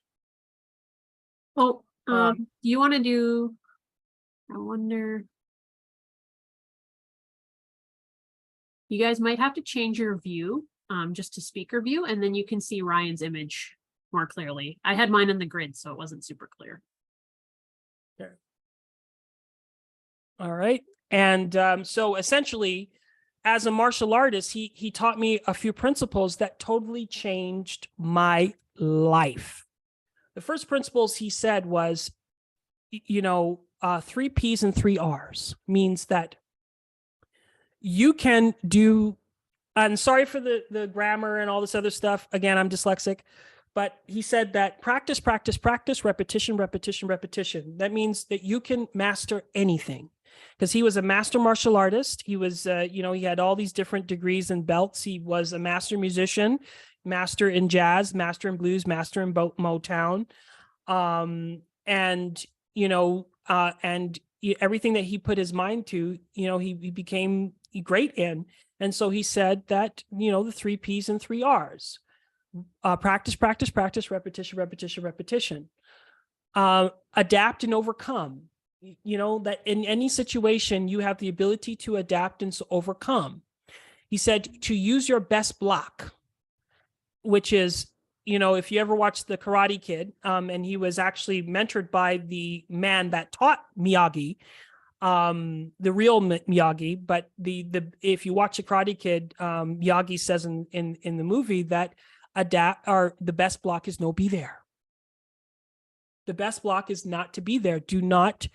Oh, do you want to do, I wonder, you guys might have to change your view just to speaker view, and then you can see Ryan's image more clearly. I had mine in the grid, so it wasn't super clear. Okay. All right. And so essentially, as a martial artist, he taught me a few principles that totally changed my life. The first principles he said was, you know, 3 P's and 3 R's means that you can do, and sorry for the grammar and all this other stuff. Again, I'm dyslexic. But he said that practice, practice, practice, repetition, repetition, repetition. That means that you can master anything, because he was a master martial artist. He was, you know, he had all these different degrees and belts. He was a master musician, master in jazz, master in blues, master in Motown. And, you know, and everything that he put his mind to, you know, he became great in. And so he said that, you know, the 3 P's and 3 R's. Practice, practice, practice, repetition, repetition, repetition. Adapt and overcome. you know, that in any situation, you have the ability to adapt and overcome. He said to use your best block, which is, you know, if you ever watched The Karate Kid, and he was actually mentored by the man that taught Miyagi, the real Miyagi, but if you watch The Karate Kid, Miyagi says in the movie that the best block is no be there. The best block is not to be there. Do not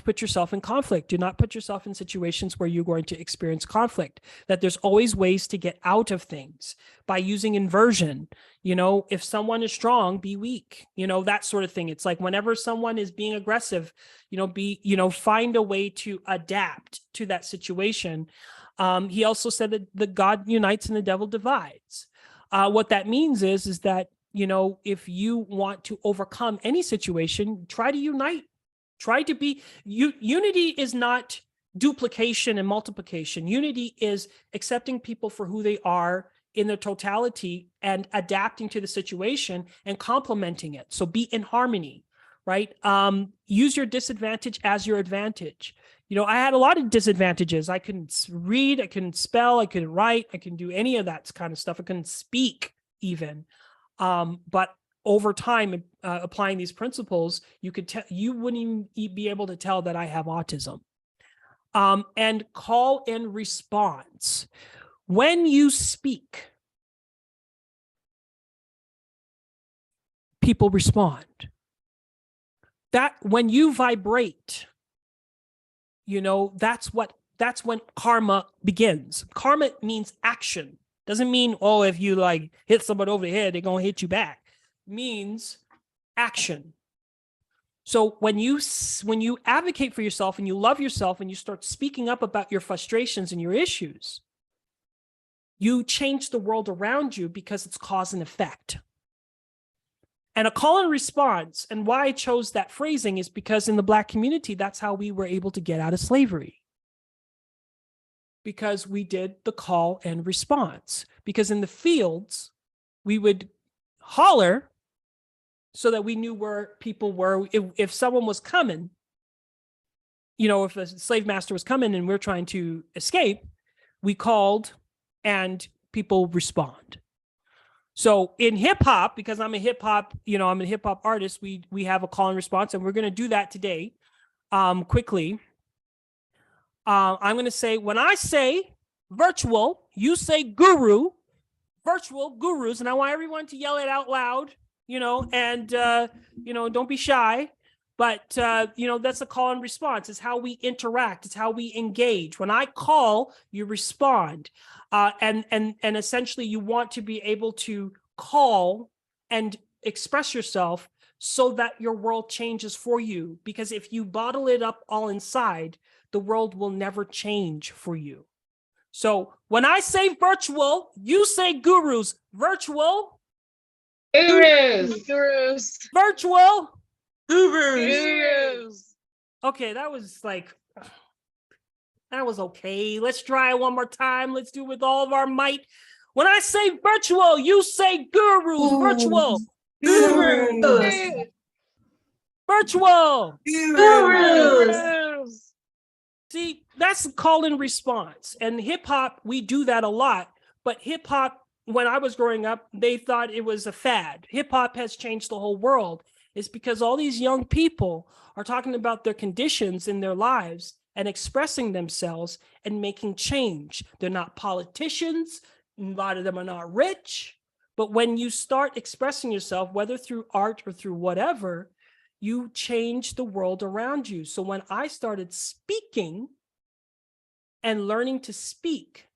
put yourself in conflict. Do not put yourself in situations where you're going to experience conflict. That there's always ways to get out of things by using inversion. You know, if someone is strong, be weak, you know, that sort of thing. It's like whenever someone is being aggressive, find a way to adapt to that situation. He also said that the God unites and the devil divides. What that means is that, you know, if you want to overcome any situation, try to unite. Try to be, unity is not duplication and multiplication. Unity is accepting people for who they are in their totality and adapting to the situation and complementing it. So be in harmony, right? Use your disadvantage as your advantage. You know, I had a lot of disadvantages. I couldn't read, I couldn't spell, I couldn't write, I couldn't do any of that kind of stuff. I couldn't speak even. But over time, applying these principles, you wouldn't even be able to tell that I have autism. And call and response. When you speak, people respond. That when you vibrate, you know, that's when karma begins. Karma means action. Doesn't mean, oh, if you like hit someone over the head, they're gonna hit you back. Means action. So when you advocate for yourself and you love yourself and you start speaking up about your frustrations and your issues, you change the world around you because it's cause and effect. And a call and response, and why I chose that phrasing is because in the Black community, that's how we were able to get out of slavery. Because we did the call and response. Because in the fields, we would holler so that we knew where people were. If someone was coming, you know, if a slave master was coming and we're trying to escape, we called and people respond. So in hip hop, because I'm a hip hop artist, we have a call and response, and we're going to do that today quickly. I'm going to say, when I say virtual, you say guru, virtual gurus, and I want everyone to yell it out loud, you know, and, you know, don't be shy, but, you know, that's a call and response. It's how we interact. It's how we engage. When I call, you respond. And essentially you want to be able to call and express yourself so that your world changes for you. Because if you bottle it up all inside, the world will never change for you. So when I say virtual, you say gurus. Virtual. Gurus. Gurus. Virtual. Gurus. Okay, that was okay. Let's try it one more time. Let's do it with all of our might. When I say virtual, you say gurus. Virtual. Gurus. Virtual. Gurus. See, that's a call and response. And hip hop, we do that a lot. But hip hop, when I was growing up, they thought it was a fad. Hip hop has changed the whole world. It's because all these young people are talking about their conditions in their lives and expressing themselves and making change. They're not politicians. A lot of them are not rich. But when you start expressing yourself, whether through art or through whatever, you change the world around you. So when I started speaking and learning to speak,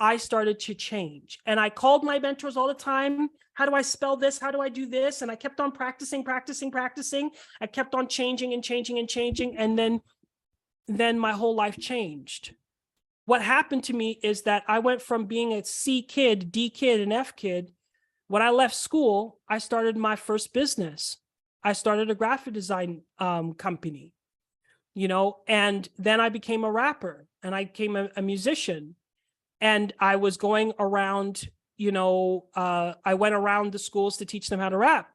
I started to change. And I called my mentors all the time. How do I spell this? How do I do this? And I kept on practicing. I kept on changing. And then my whole life changed. What happened to me is that I went from being a C kid, D kid, and F kid. When I left school, I started my first business. I started a graphic design company, you know, and then I became a rapper and I became a musician. And I was going around, you know, I went around the schools to teach them how to rap.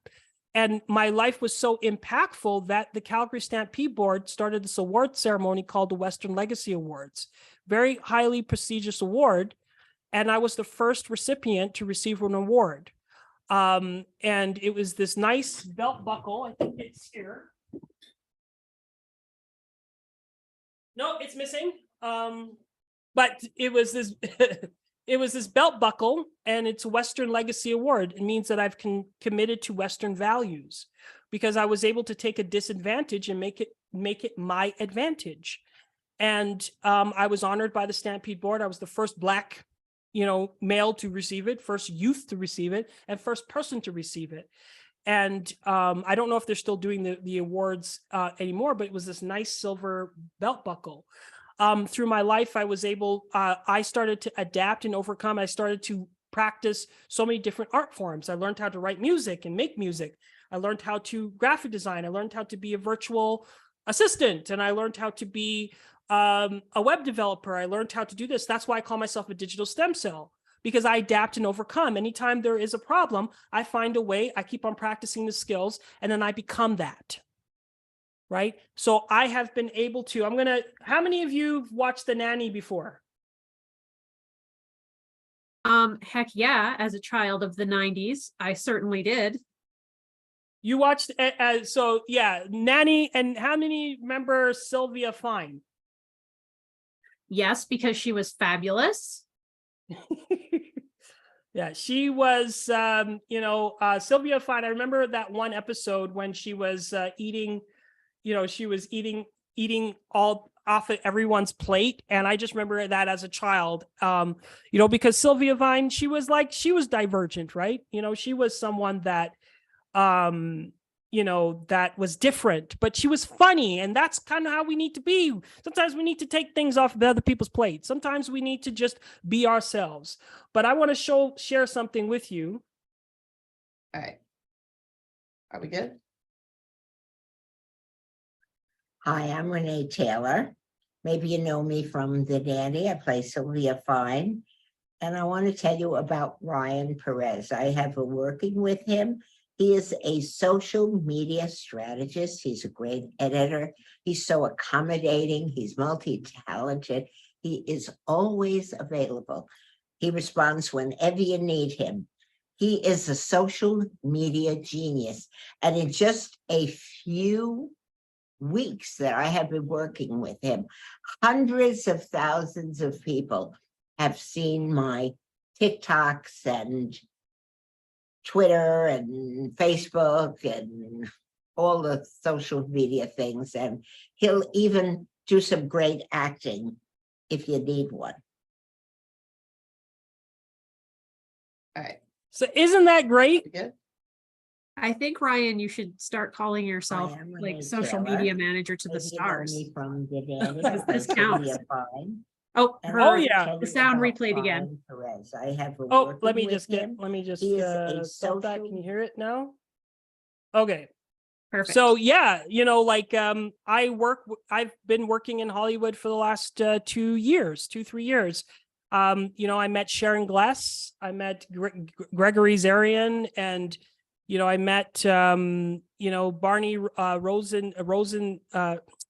And my life was so impactful that the Calgary Stampede Board started this award ceremony called the Western Legacy Awards. Very highly prestigious award. And I was the first recipient to receive an award. And it was this nice belt buckle. I think it's here. No, it's missing. But it was this it was this belt buckle, and it's a Western Legacy Award. It means that I've committed to Western values, because I was able to take a disadvantage and make it my advantage. And I was honored by the Stampede Board. I was the first Black, male to receive it, first youth to receive it, and first person to receive it. And I don't know if they're still doing the awards anymore, but it was this nice silver belt buckle. Through my life, I started to adapt and overcome. I started to practice so many different art forms. I learned how to write music and make music. I learned how to graphic design. I learned how to be a virtual assistant, and I learned how to be a web developer. I learned how to do this. That's why I call myself a digital stem cell, because I adapt and overcome. Anytime there is a problem, I find a way, I keep on practicing the skills, and then I become that. Right? So I have been able to, how many of you have watched The Nanny before? Heck yeah, as a child of the 90s, I certainly did. You watched, so yeah, Nanny, and how many remember Sylvia Fine? Yes, because she was fabulous. Yeah, she was, Sylvia Fine. I remember that one episode when she was eating, she was eating all off of everyone's plate. And I just remember that as a child, because Sylvia Fine, she was divergent, right? She was someone that, that was different, but she was funny. And that's kind of how we need to be. Sometimes we need to take things off of other people's plates. Sometimes we need to just be ourselves. But I want to share something with you. All right. Are we good? Hi, I'm Renee Taylor. Maybe you know me from The Nanny. I play Sylvia Fine. And I want to tell you about Ryan Perez. I have been working with him. He is a social media strategist. He's a great editor. He's so accommodating. He's multi-talented. He is always available. He responds whenever you need him. He is a social media genius. And in just a few weeks that I have been working with him, hundreds of thousands of people have seen my TikToks and Twitter and Facebook and all the social media things. And he'll even do some great acting if you need one. All right. So isn't that great? Good. I think, Ryan, you should start calling yourself like social media manager to the stars. From The Nanny. This counts. Oh, yeah. The sound replayed again. I have let me just stop that. Can you hear it now? Okay. Perfect. So yeah, I've been working in Hollywood for the last 3 years. I met Sharon Gless, I met Gregory Zarian, and I met Barney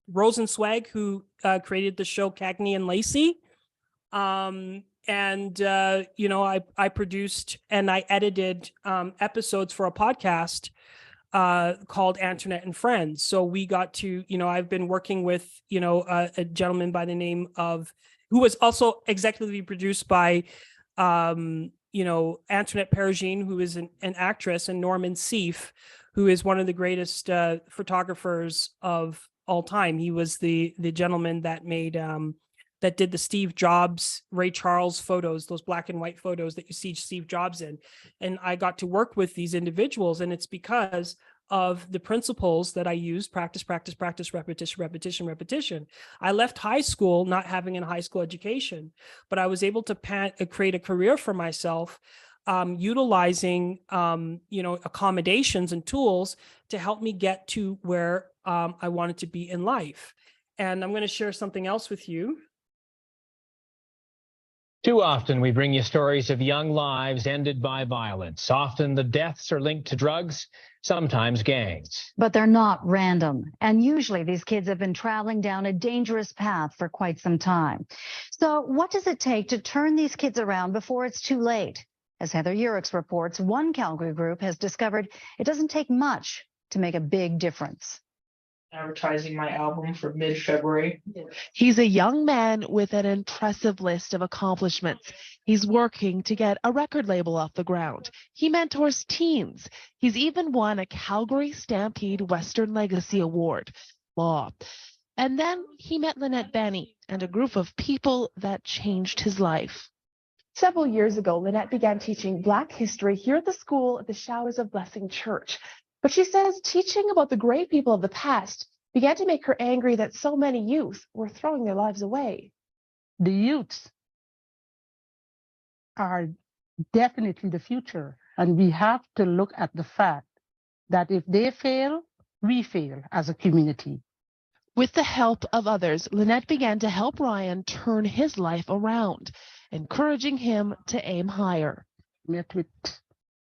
Rosenzweig, who created the show Cagney and Lacey. I produced and I edited episodes for a podcast called Antoinette and Friends. So we got to, I've been working with, a gentleman by the name of, who was also executively produced by, Antoinette Perugine, who is an actress, and Norman Seeff, who is one of the greatest photographers of all time. He was the gentleman that made that did the Steve Jobs, Ray Charles photos, those black and white photos that you see Steve Jobs in. And I got to work with these individuals, and it's because of the principles that I used: practice, repetition. I left high school not having a high school education, but I was able to create a career for myself, utilizing, accommodations and tools to help me get to where I wanted to be in life. And I'm going to share something else with you. Too often, we bring you stories of young lives ended by violence. Often the deaths are linked to drugs, sometimes gangs. But they're not random. And usually these kids have been traveling down a dangerous path for quite some time. So what does it take to turn these kids around before it's too late? As Heather Urix reports, one Calgary group has discovered it doesn't take much to make a big difference. Advertising my album for mid-February. He's a young man with an impressive list of accomplishments. He's working to get a record label off the ground. He mentors teens. He's even won a Calgary Stampede Western Legacy Award. Law. And then he met Lynette Benny and a group of people that changed his life. Several years ago, Lynette began teaching Black history here at the school at the Showers of Blessing Church. But she says teaching about the great people of the past began to make her angry that so many youth were throwing their lives away. The youths are definitely the future, and we have to look at the fact that if they fail, we fail as a community. With the help of others, Lynette began to help Ryan turn his life around, encouraging him to aim higher. Met with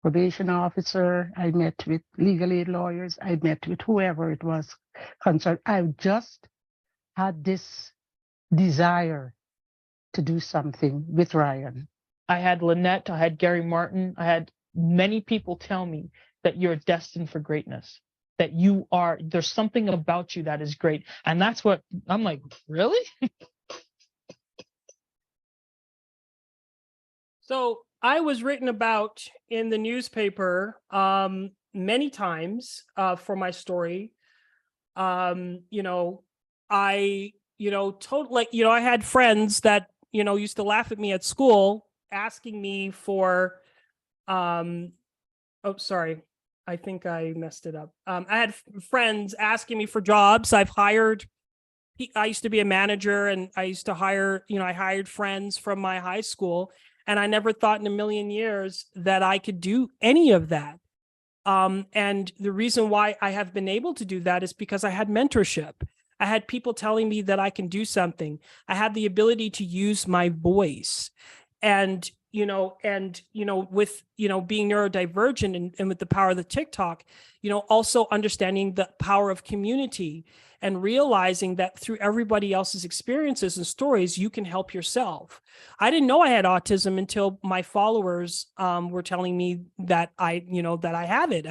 probation officer, I met with legal aid lawyers, I met with whoever it was concerned. I just had this desire to do something with Ryan. I had Lynette, I had Gary Martin, I had many people tell me that you're destined for greatness, that there's something about you that is great. And that's what I'm like, really? So I was written about in the newspaper many times for my story. I had friends that, used to laugh at me at school, asking me for, I think I messed it up. I had friends asking me for jobs. I used to be a manager, and I used to hire, I hired friends from my high school. And I never thought in a million years that I could do any of that. And the reason why I have been able to do that is because I had mentorship. I had people telling me that I can do something. I had the ability to use my voice. And, with, being neurodivergent and with the power of the TikTok, also understanding the power of community and realizing that through everybody else's experiences and stories, you can help yourself. I didn't know I had autism until my followers were telling me that I have it.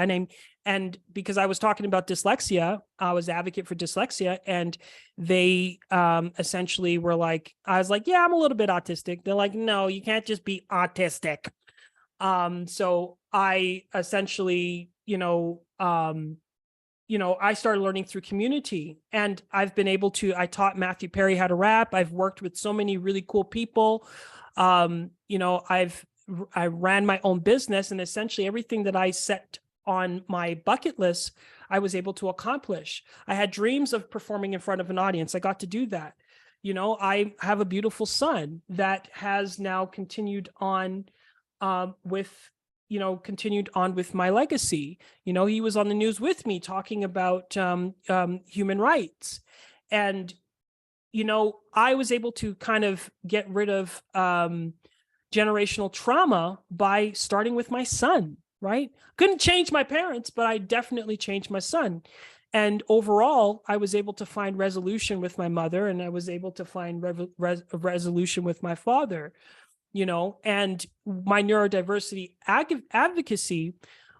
And because I was talking about dyslexia, I was advocate for dyslexia, and they essentially were like, I was like, yeah, I'm a little bit autistic. They're like, no, you can't just be autistic. So I essentially, I started learning through community, and I've been able to, I taught Matthew Perry how to rap. I've worked with so many really cool people. I ran my own business, and essentially everything that I set on my bucket list, I was able to accomplish. I had dreams of performing in front of an audience. I got to do that. I have a beautiful son that has now continued on with my legacy. He was on the news with me talking about human rights. And, I was able to kind of get rid of generational trauma by starting with my son, right? Couldn't change my parents, but I definitely changed my son. And overall, I was able to find resolution with my mother, and I was able to find resolution with my father. And my neurodiversity advocacy,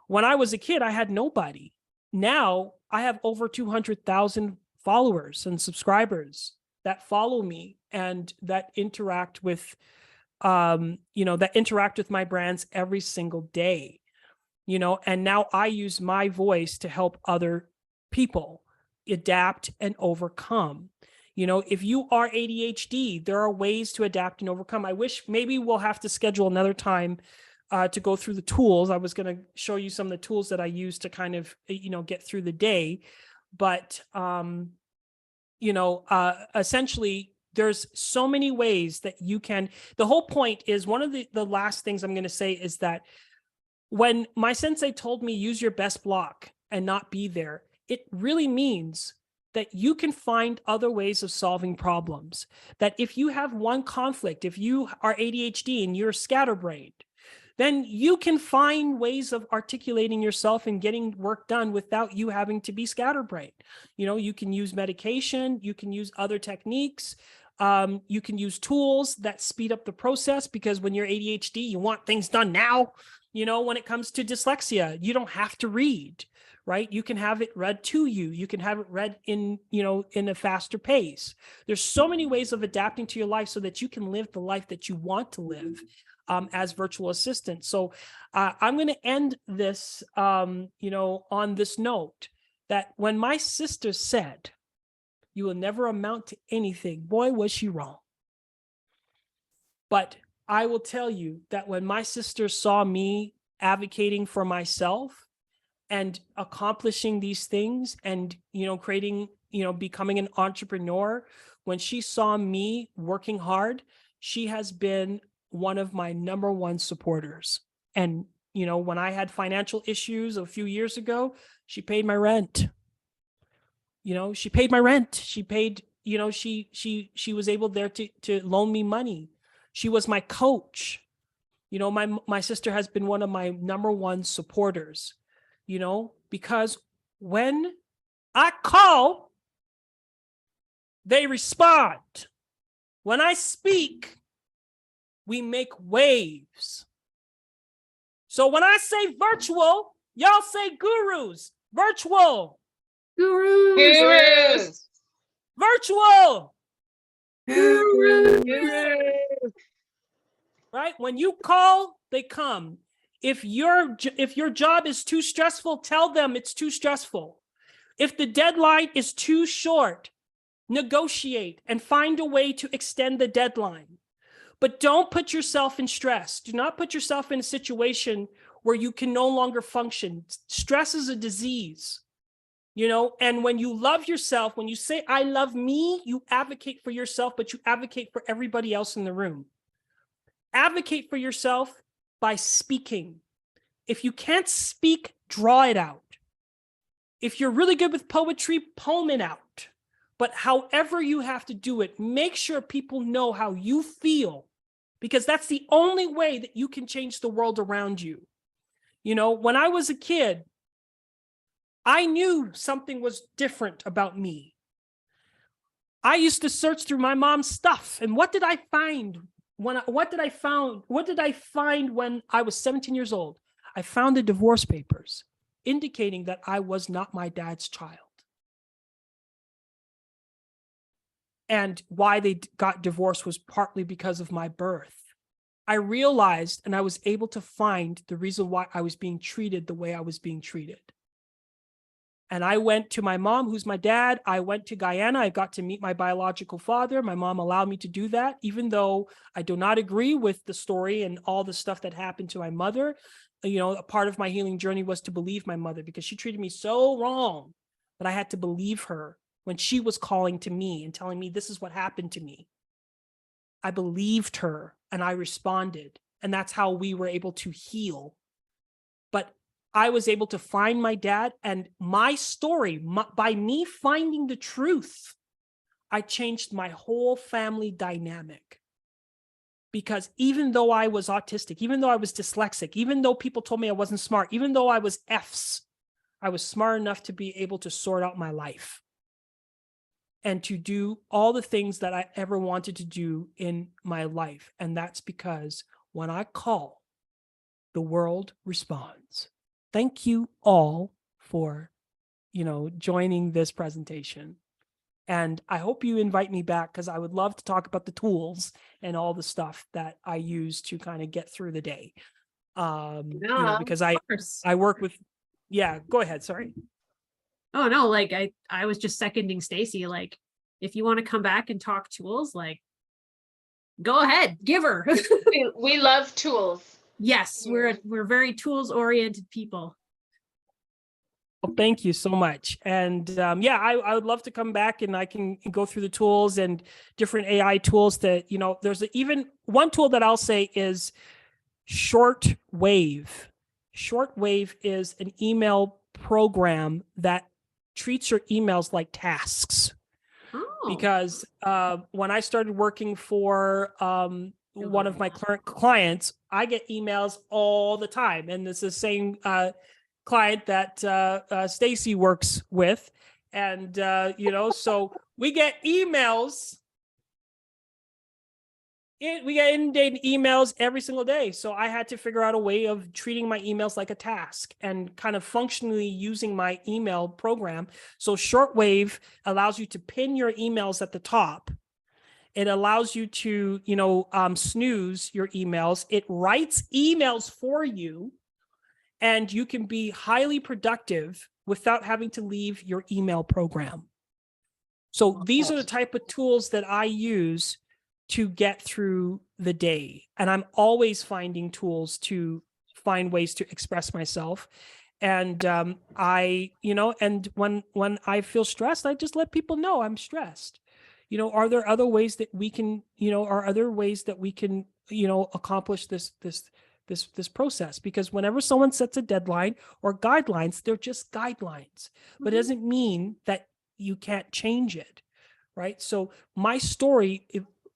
when I was a kid, I had nobody. Now I have over 200,000 followers and subscribers that follow me and that interact with, my brands every single day, and now I use my voice to help other people adapt and overcome. If you are ADHD, there are ways to adapt and overcome. I wish maybe we'll have to schedule another time to go through the tools. I was going to show you some of the tools that I use to kind of, get through the day. But, essentially, there's so many ways that you can. The whole point is, one of the last things I'm going to say is that when my sensei told me use your best block and not be there, it really means that you can find other ways of solving problems. That if you have one conflict, if you are ADHD and you're scatterbrained, then you can find ways of articulating yourself and getting work done without you having to be scatterbrained. You know, you can use medication, you can use other techniques, you can use tools that speed up the process, because when you're ADHD, you want things done now. You know, when it comes to dyslexia, you don't have to read, right? You can have it read to you. You can have it read in, you know, in a faster pace. There's so many ways of adapting to your life so that you can live the life that you want to live. As virtual assistant. So I'm going to end this, you know, on this note, that when my sister said, "You will never amount to anything," boy, was she wrong. But I will tell you that when my sister saw me advocating for myself and accomplishing these things and, you know, creating, you know, becoming an entrepreneur, when she saw me working hard, she has been one of my number one supporters. And, you know, when I had financial issues a few years ago, she paid my rent. You know, she paid my rent. She paid, you know, she was able there to loan me money. She was my coach. You know, my sister has been one of my number one supporters, you know, because when I call, they respond. When I speak, we make waves. So when I say virtual, y'all say gurus. Virtual. Gurus. Virtual. Gurus. Right? When you call, they come. If your job is too stressful, tell them it's too stressful. If the deadline is too short, negotiate and find a way to extend the deadline. But don't put yourself in stress. Do not put yourself in a situation where you can no longer function. Stress is a disease, you know, and when you love yourself, when you say, "I love me," you advocate for yourself, but you advocate for everybody else in the room. Advocate for yourself by speaking. If you can't speak, draw it out. If you're really good with poetry, poem it out. But however you have to do it, make sure people know how you feel, because that's the only way that you can change the world around you. You know, when I was a kid, I knew something was different about me. I used to search through my mom's stuff, and what did I find when I find when I was 17 years old? I found the divorce papers indicating that I was not my dad's child. And why they got divorced was partly because of my birth. I realized, and I was able to find the reason why I was being treated the way I was being treated. And I went to my mom, who's my dad. I went to Guyana. I got to meet my biological father. My mom allowed me to do that, even though I do not agree with the story and all the stuff that happened to my mother. You know, a part of my healing journey was to believe my mother, because she treated me so wrong that I had to believe her when she was calling to me and telling me this is what happened to me. I believed her and I responded. And that's how we were able to heal. But I was able to find my dad, and my story, by me finding the truth, I changed my whole family dynamic. Because even though I was autistic, even though I was dyslexic, even though people told me I wasn't smart, even though I was Fs, I was smart enough to be able to sort out my life and to do all the things that I ever wanted to do in my life. And that's because when I call, the world responds. Thank you all for, you know, joining this presentation. And I hope you invite me back, because I would love to talk about the tools and all the stuff that I use to kind of get through the day. You know, because I work with, yeah, go ahead. Sorry. Oh no, like I was just seconding Stacy. Like, if you want to come back and talk tools, like, go ahead, give her. We love tools. Yes, we're very tools oriented people. Well, thank you so much. And yeah, I would love to come back and I can go through the tools and different AI tools that, you know, there's even one tool that I'll say is Shortwave. Shortwave is an email program that treats your emails like tasks. Because when I started working for one of my current clients, I get emails all the time. And it's the same client that Stacy works with. And, so we get emails. We get inundated emails every single day. So I had to figure out a way of treating my emails like a task and kind of functionally using my email program. So Shortwave allows you to pin your emails at the top. It allows you to, snooze your emails. It writes emails for you, and you can be highly productive without having to leave your email program. So these are the type of tools that I use to get through the day. And I'm always finding tools to find ways to express myself. And and when I feel stressed, I just let people know I'm stressed. Are there other ways that we can, accomplish this process? Because whenever someone sets a deadline or guidelines, they're just guidelines, but it doesn't mean that you can't change it, right? So my story,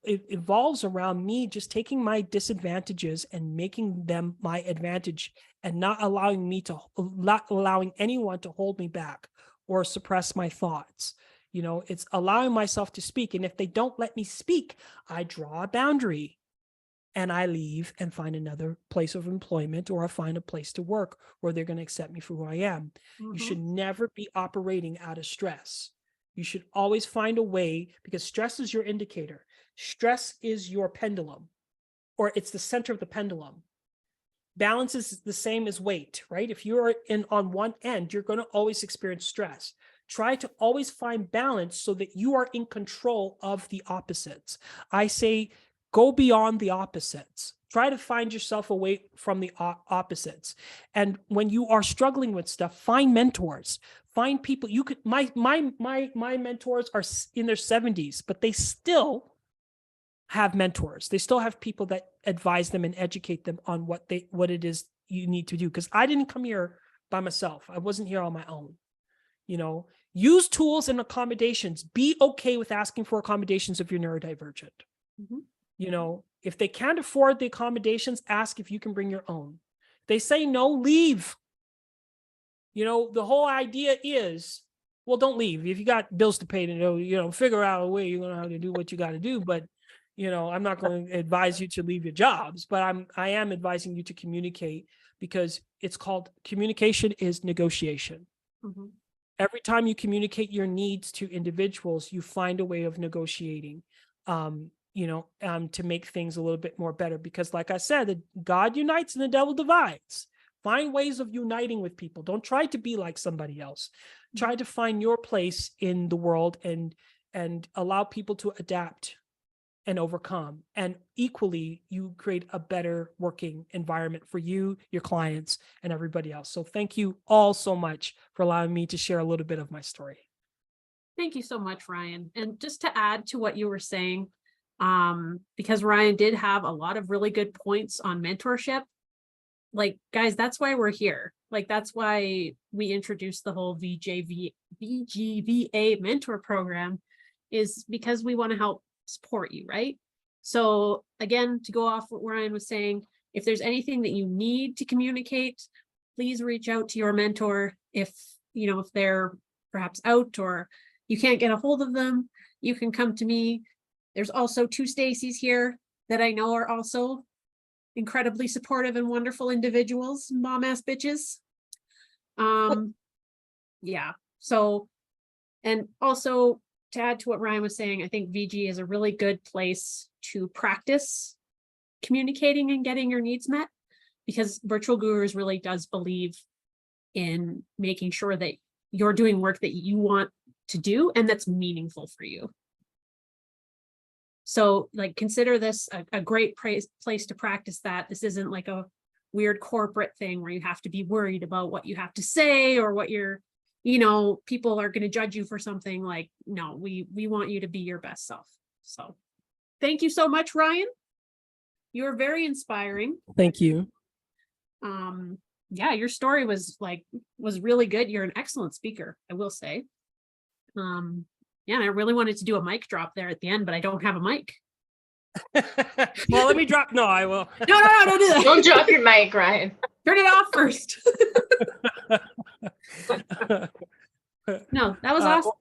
it evolves around me just taking my disadvantages and making them my advantage, and not allowing anyone to hold me back or suppress my thoughts. It's allowing myself to speak. And if they don't let me speak, I draw a boundary and I leave and find another place of employment, or I find a place to work where they're going to accept me for who I am. You should never be operating out of stress. You should always find a way, because stress is your indicator. Stress is your pendulum, or it's the center of the pendulum. Balance is the same as weight, right? If you're on one end, you're going to always experience stress. Try to always find balance so that you are in control of the opposites. I say, go beyond the opposites. Try to find yourself away from the opposites. And when you are struggling with stuff, find mentors. Find people. You could. My mentors are in their 70s, but they still have mentors. They still have people that advise them and educate them on what it is you need to do. Because I didn't come here by myself. I wasn't here on my own. Use tools and accommodations. Be okay with asking for accommodations if you're neurodivergent. If they can't afford the accommodations, ask if you can bring your own. They say no, leave. The whole idea is, well, don't leave. If you got bills to pay, figure out a way you're going to have to do what you got to do. But, I'm not going to advise you to leave your jobs, but I am advising you to communicate, because it's called communication is negotiation. Every time you communicate your needs to individuals, you find a way of negotiating, to make things a little bit more better. Because like I said, God unites and the devil divides. Find ways of uniting with people. Don't try to be like somebody else. Try to find your place in the world and allow people to adapt and overcome. And equally, you create a better working environment for you, your clients, and everybody else. So thank you all so much for allowing me to share a little bit of my story. Thank you so much, Ryan. And just to add to what you were saying, because Ryan did have a lot of really good points on mentorship. Like, guys, that's why we're here. Like, that's why we introduced the whole VGVA mentor program, is because we want to help support you, right? So again, to go off what Ryan was saying, if there's anything that you need to communicate, please reach out to your mentor. If they're perhaps out or you can't get a hold of them, you can come to me. There's also 2 Stacys here that I know are also incredibly supportive and wonderful individuals, mom ass bitches. Yeah. So, and also to add to what Ryan was saying, I think VG is a really good place to practice communicating and getting your needs met, because Virtual Gurus really does believe in making sure that you're doing work that you want to do and that's meaningful for you. So like, consider this a great place to practice that. This isn't like a weird corporate thing where you have to be worried about what you have to say or what you're, people are going to judge you for something. Like, no, we want you to be your best self. So thank you so much, Ryan. You're very inspiring. Thank you. yeah, your story was really good. You're an excellent speaker, I will say. Yeah, and I really wanted to do a mic drop there at the end, but I don't have a mic. Well, let me drop. No, I will. No, don't do that. Don't drop your mic, Ryan. Turn it off first. No, that was awesome.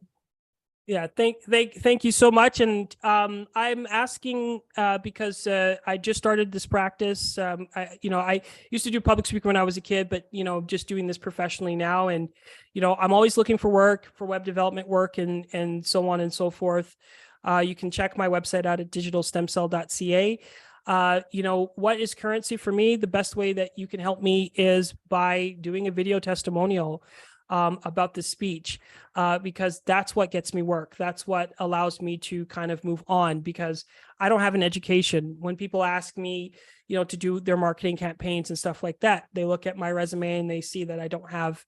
Yeah, thank you so much. And I'm asking because I just started this practice. I used to do public speaking when I was a kid, but just doing this professionally now. And I'm always looking for work, for web development work, and so on and so forth. You can check my website out at digitalstemcell.ca. What is currency for me? The best way that you can help me is by doing a video testimonial about the speech, because that's what gets me work. That's what allows me to kind of move on, because I don't have an education. When people ask me, to do their marketing campaigns and stuff like that, they look at my resume and they see that I don't have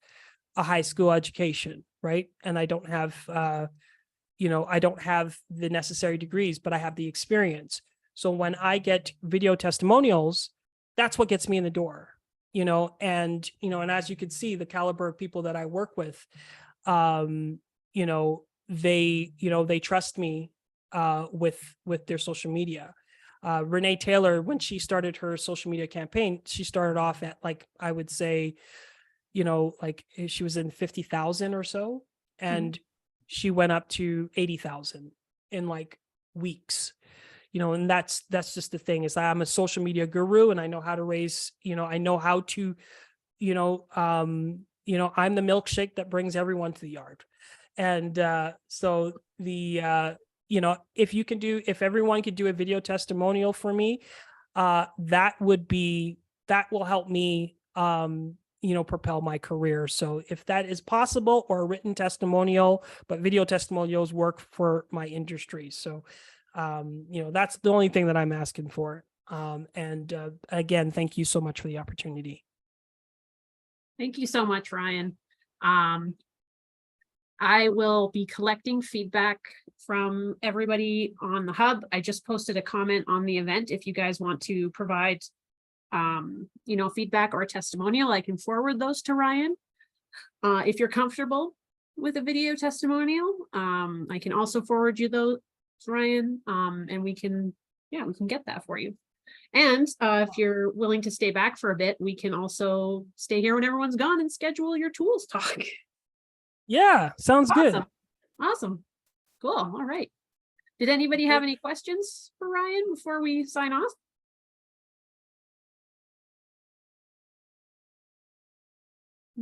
a high school education, right? And I don't have, I don't have the necessary degrees, but I have the experience. So when I get video testimonials, that's what gets me in the door. And as you can see, the caliber of people that I work with, they trust me with their social media. Renee Taylor, when she started her social media campaign, she started off at I would say, she was in 50,000 or so, and she went up to 80,000 in weeks. And that's just the thing, is I'm a social media guru, and I know how to raise, I know how to, I'm the milkshake that brings everyone to the yard. And so if everyone could do a video testimonial for me, that will help me, propel my career. So if that is possible, or a written testimonial, but video testimonials work for my industry. So that's the only thing that I'm asking for. And again, thank you so much for the opportunity. Thank you so much, Ryan. I will be collecting feedback from everybody on the hub. I just posted a comment on the event. If you guys want to provide, feedback or a testimonial, I can forward those to Ryan. If you're comfortable with a video testimonial, I can also forward you those, Ryan, and we can get that for you. And if you're willing to stay back for a bit, we can also stay here when everyone's gone and schedule your tools talk. Yeah, sounds good. Awesome. Cool. All right. Did anybody have any questions for Ryan before we sign off?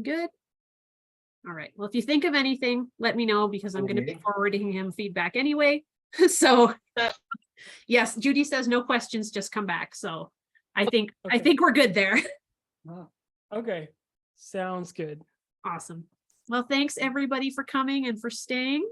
Good. All right. Well, if you think of anything, let me know, because I'm going to be forwarding him feedback anyway. So yes, Judy says no questions, just come back. So I think we're good there. Okay. Sounds good. Awesome. Well, thanks everybody for coming and for staying.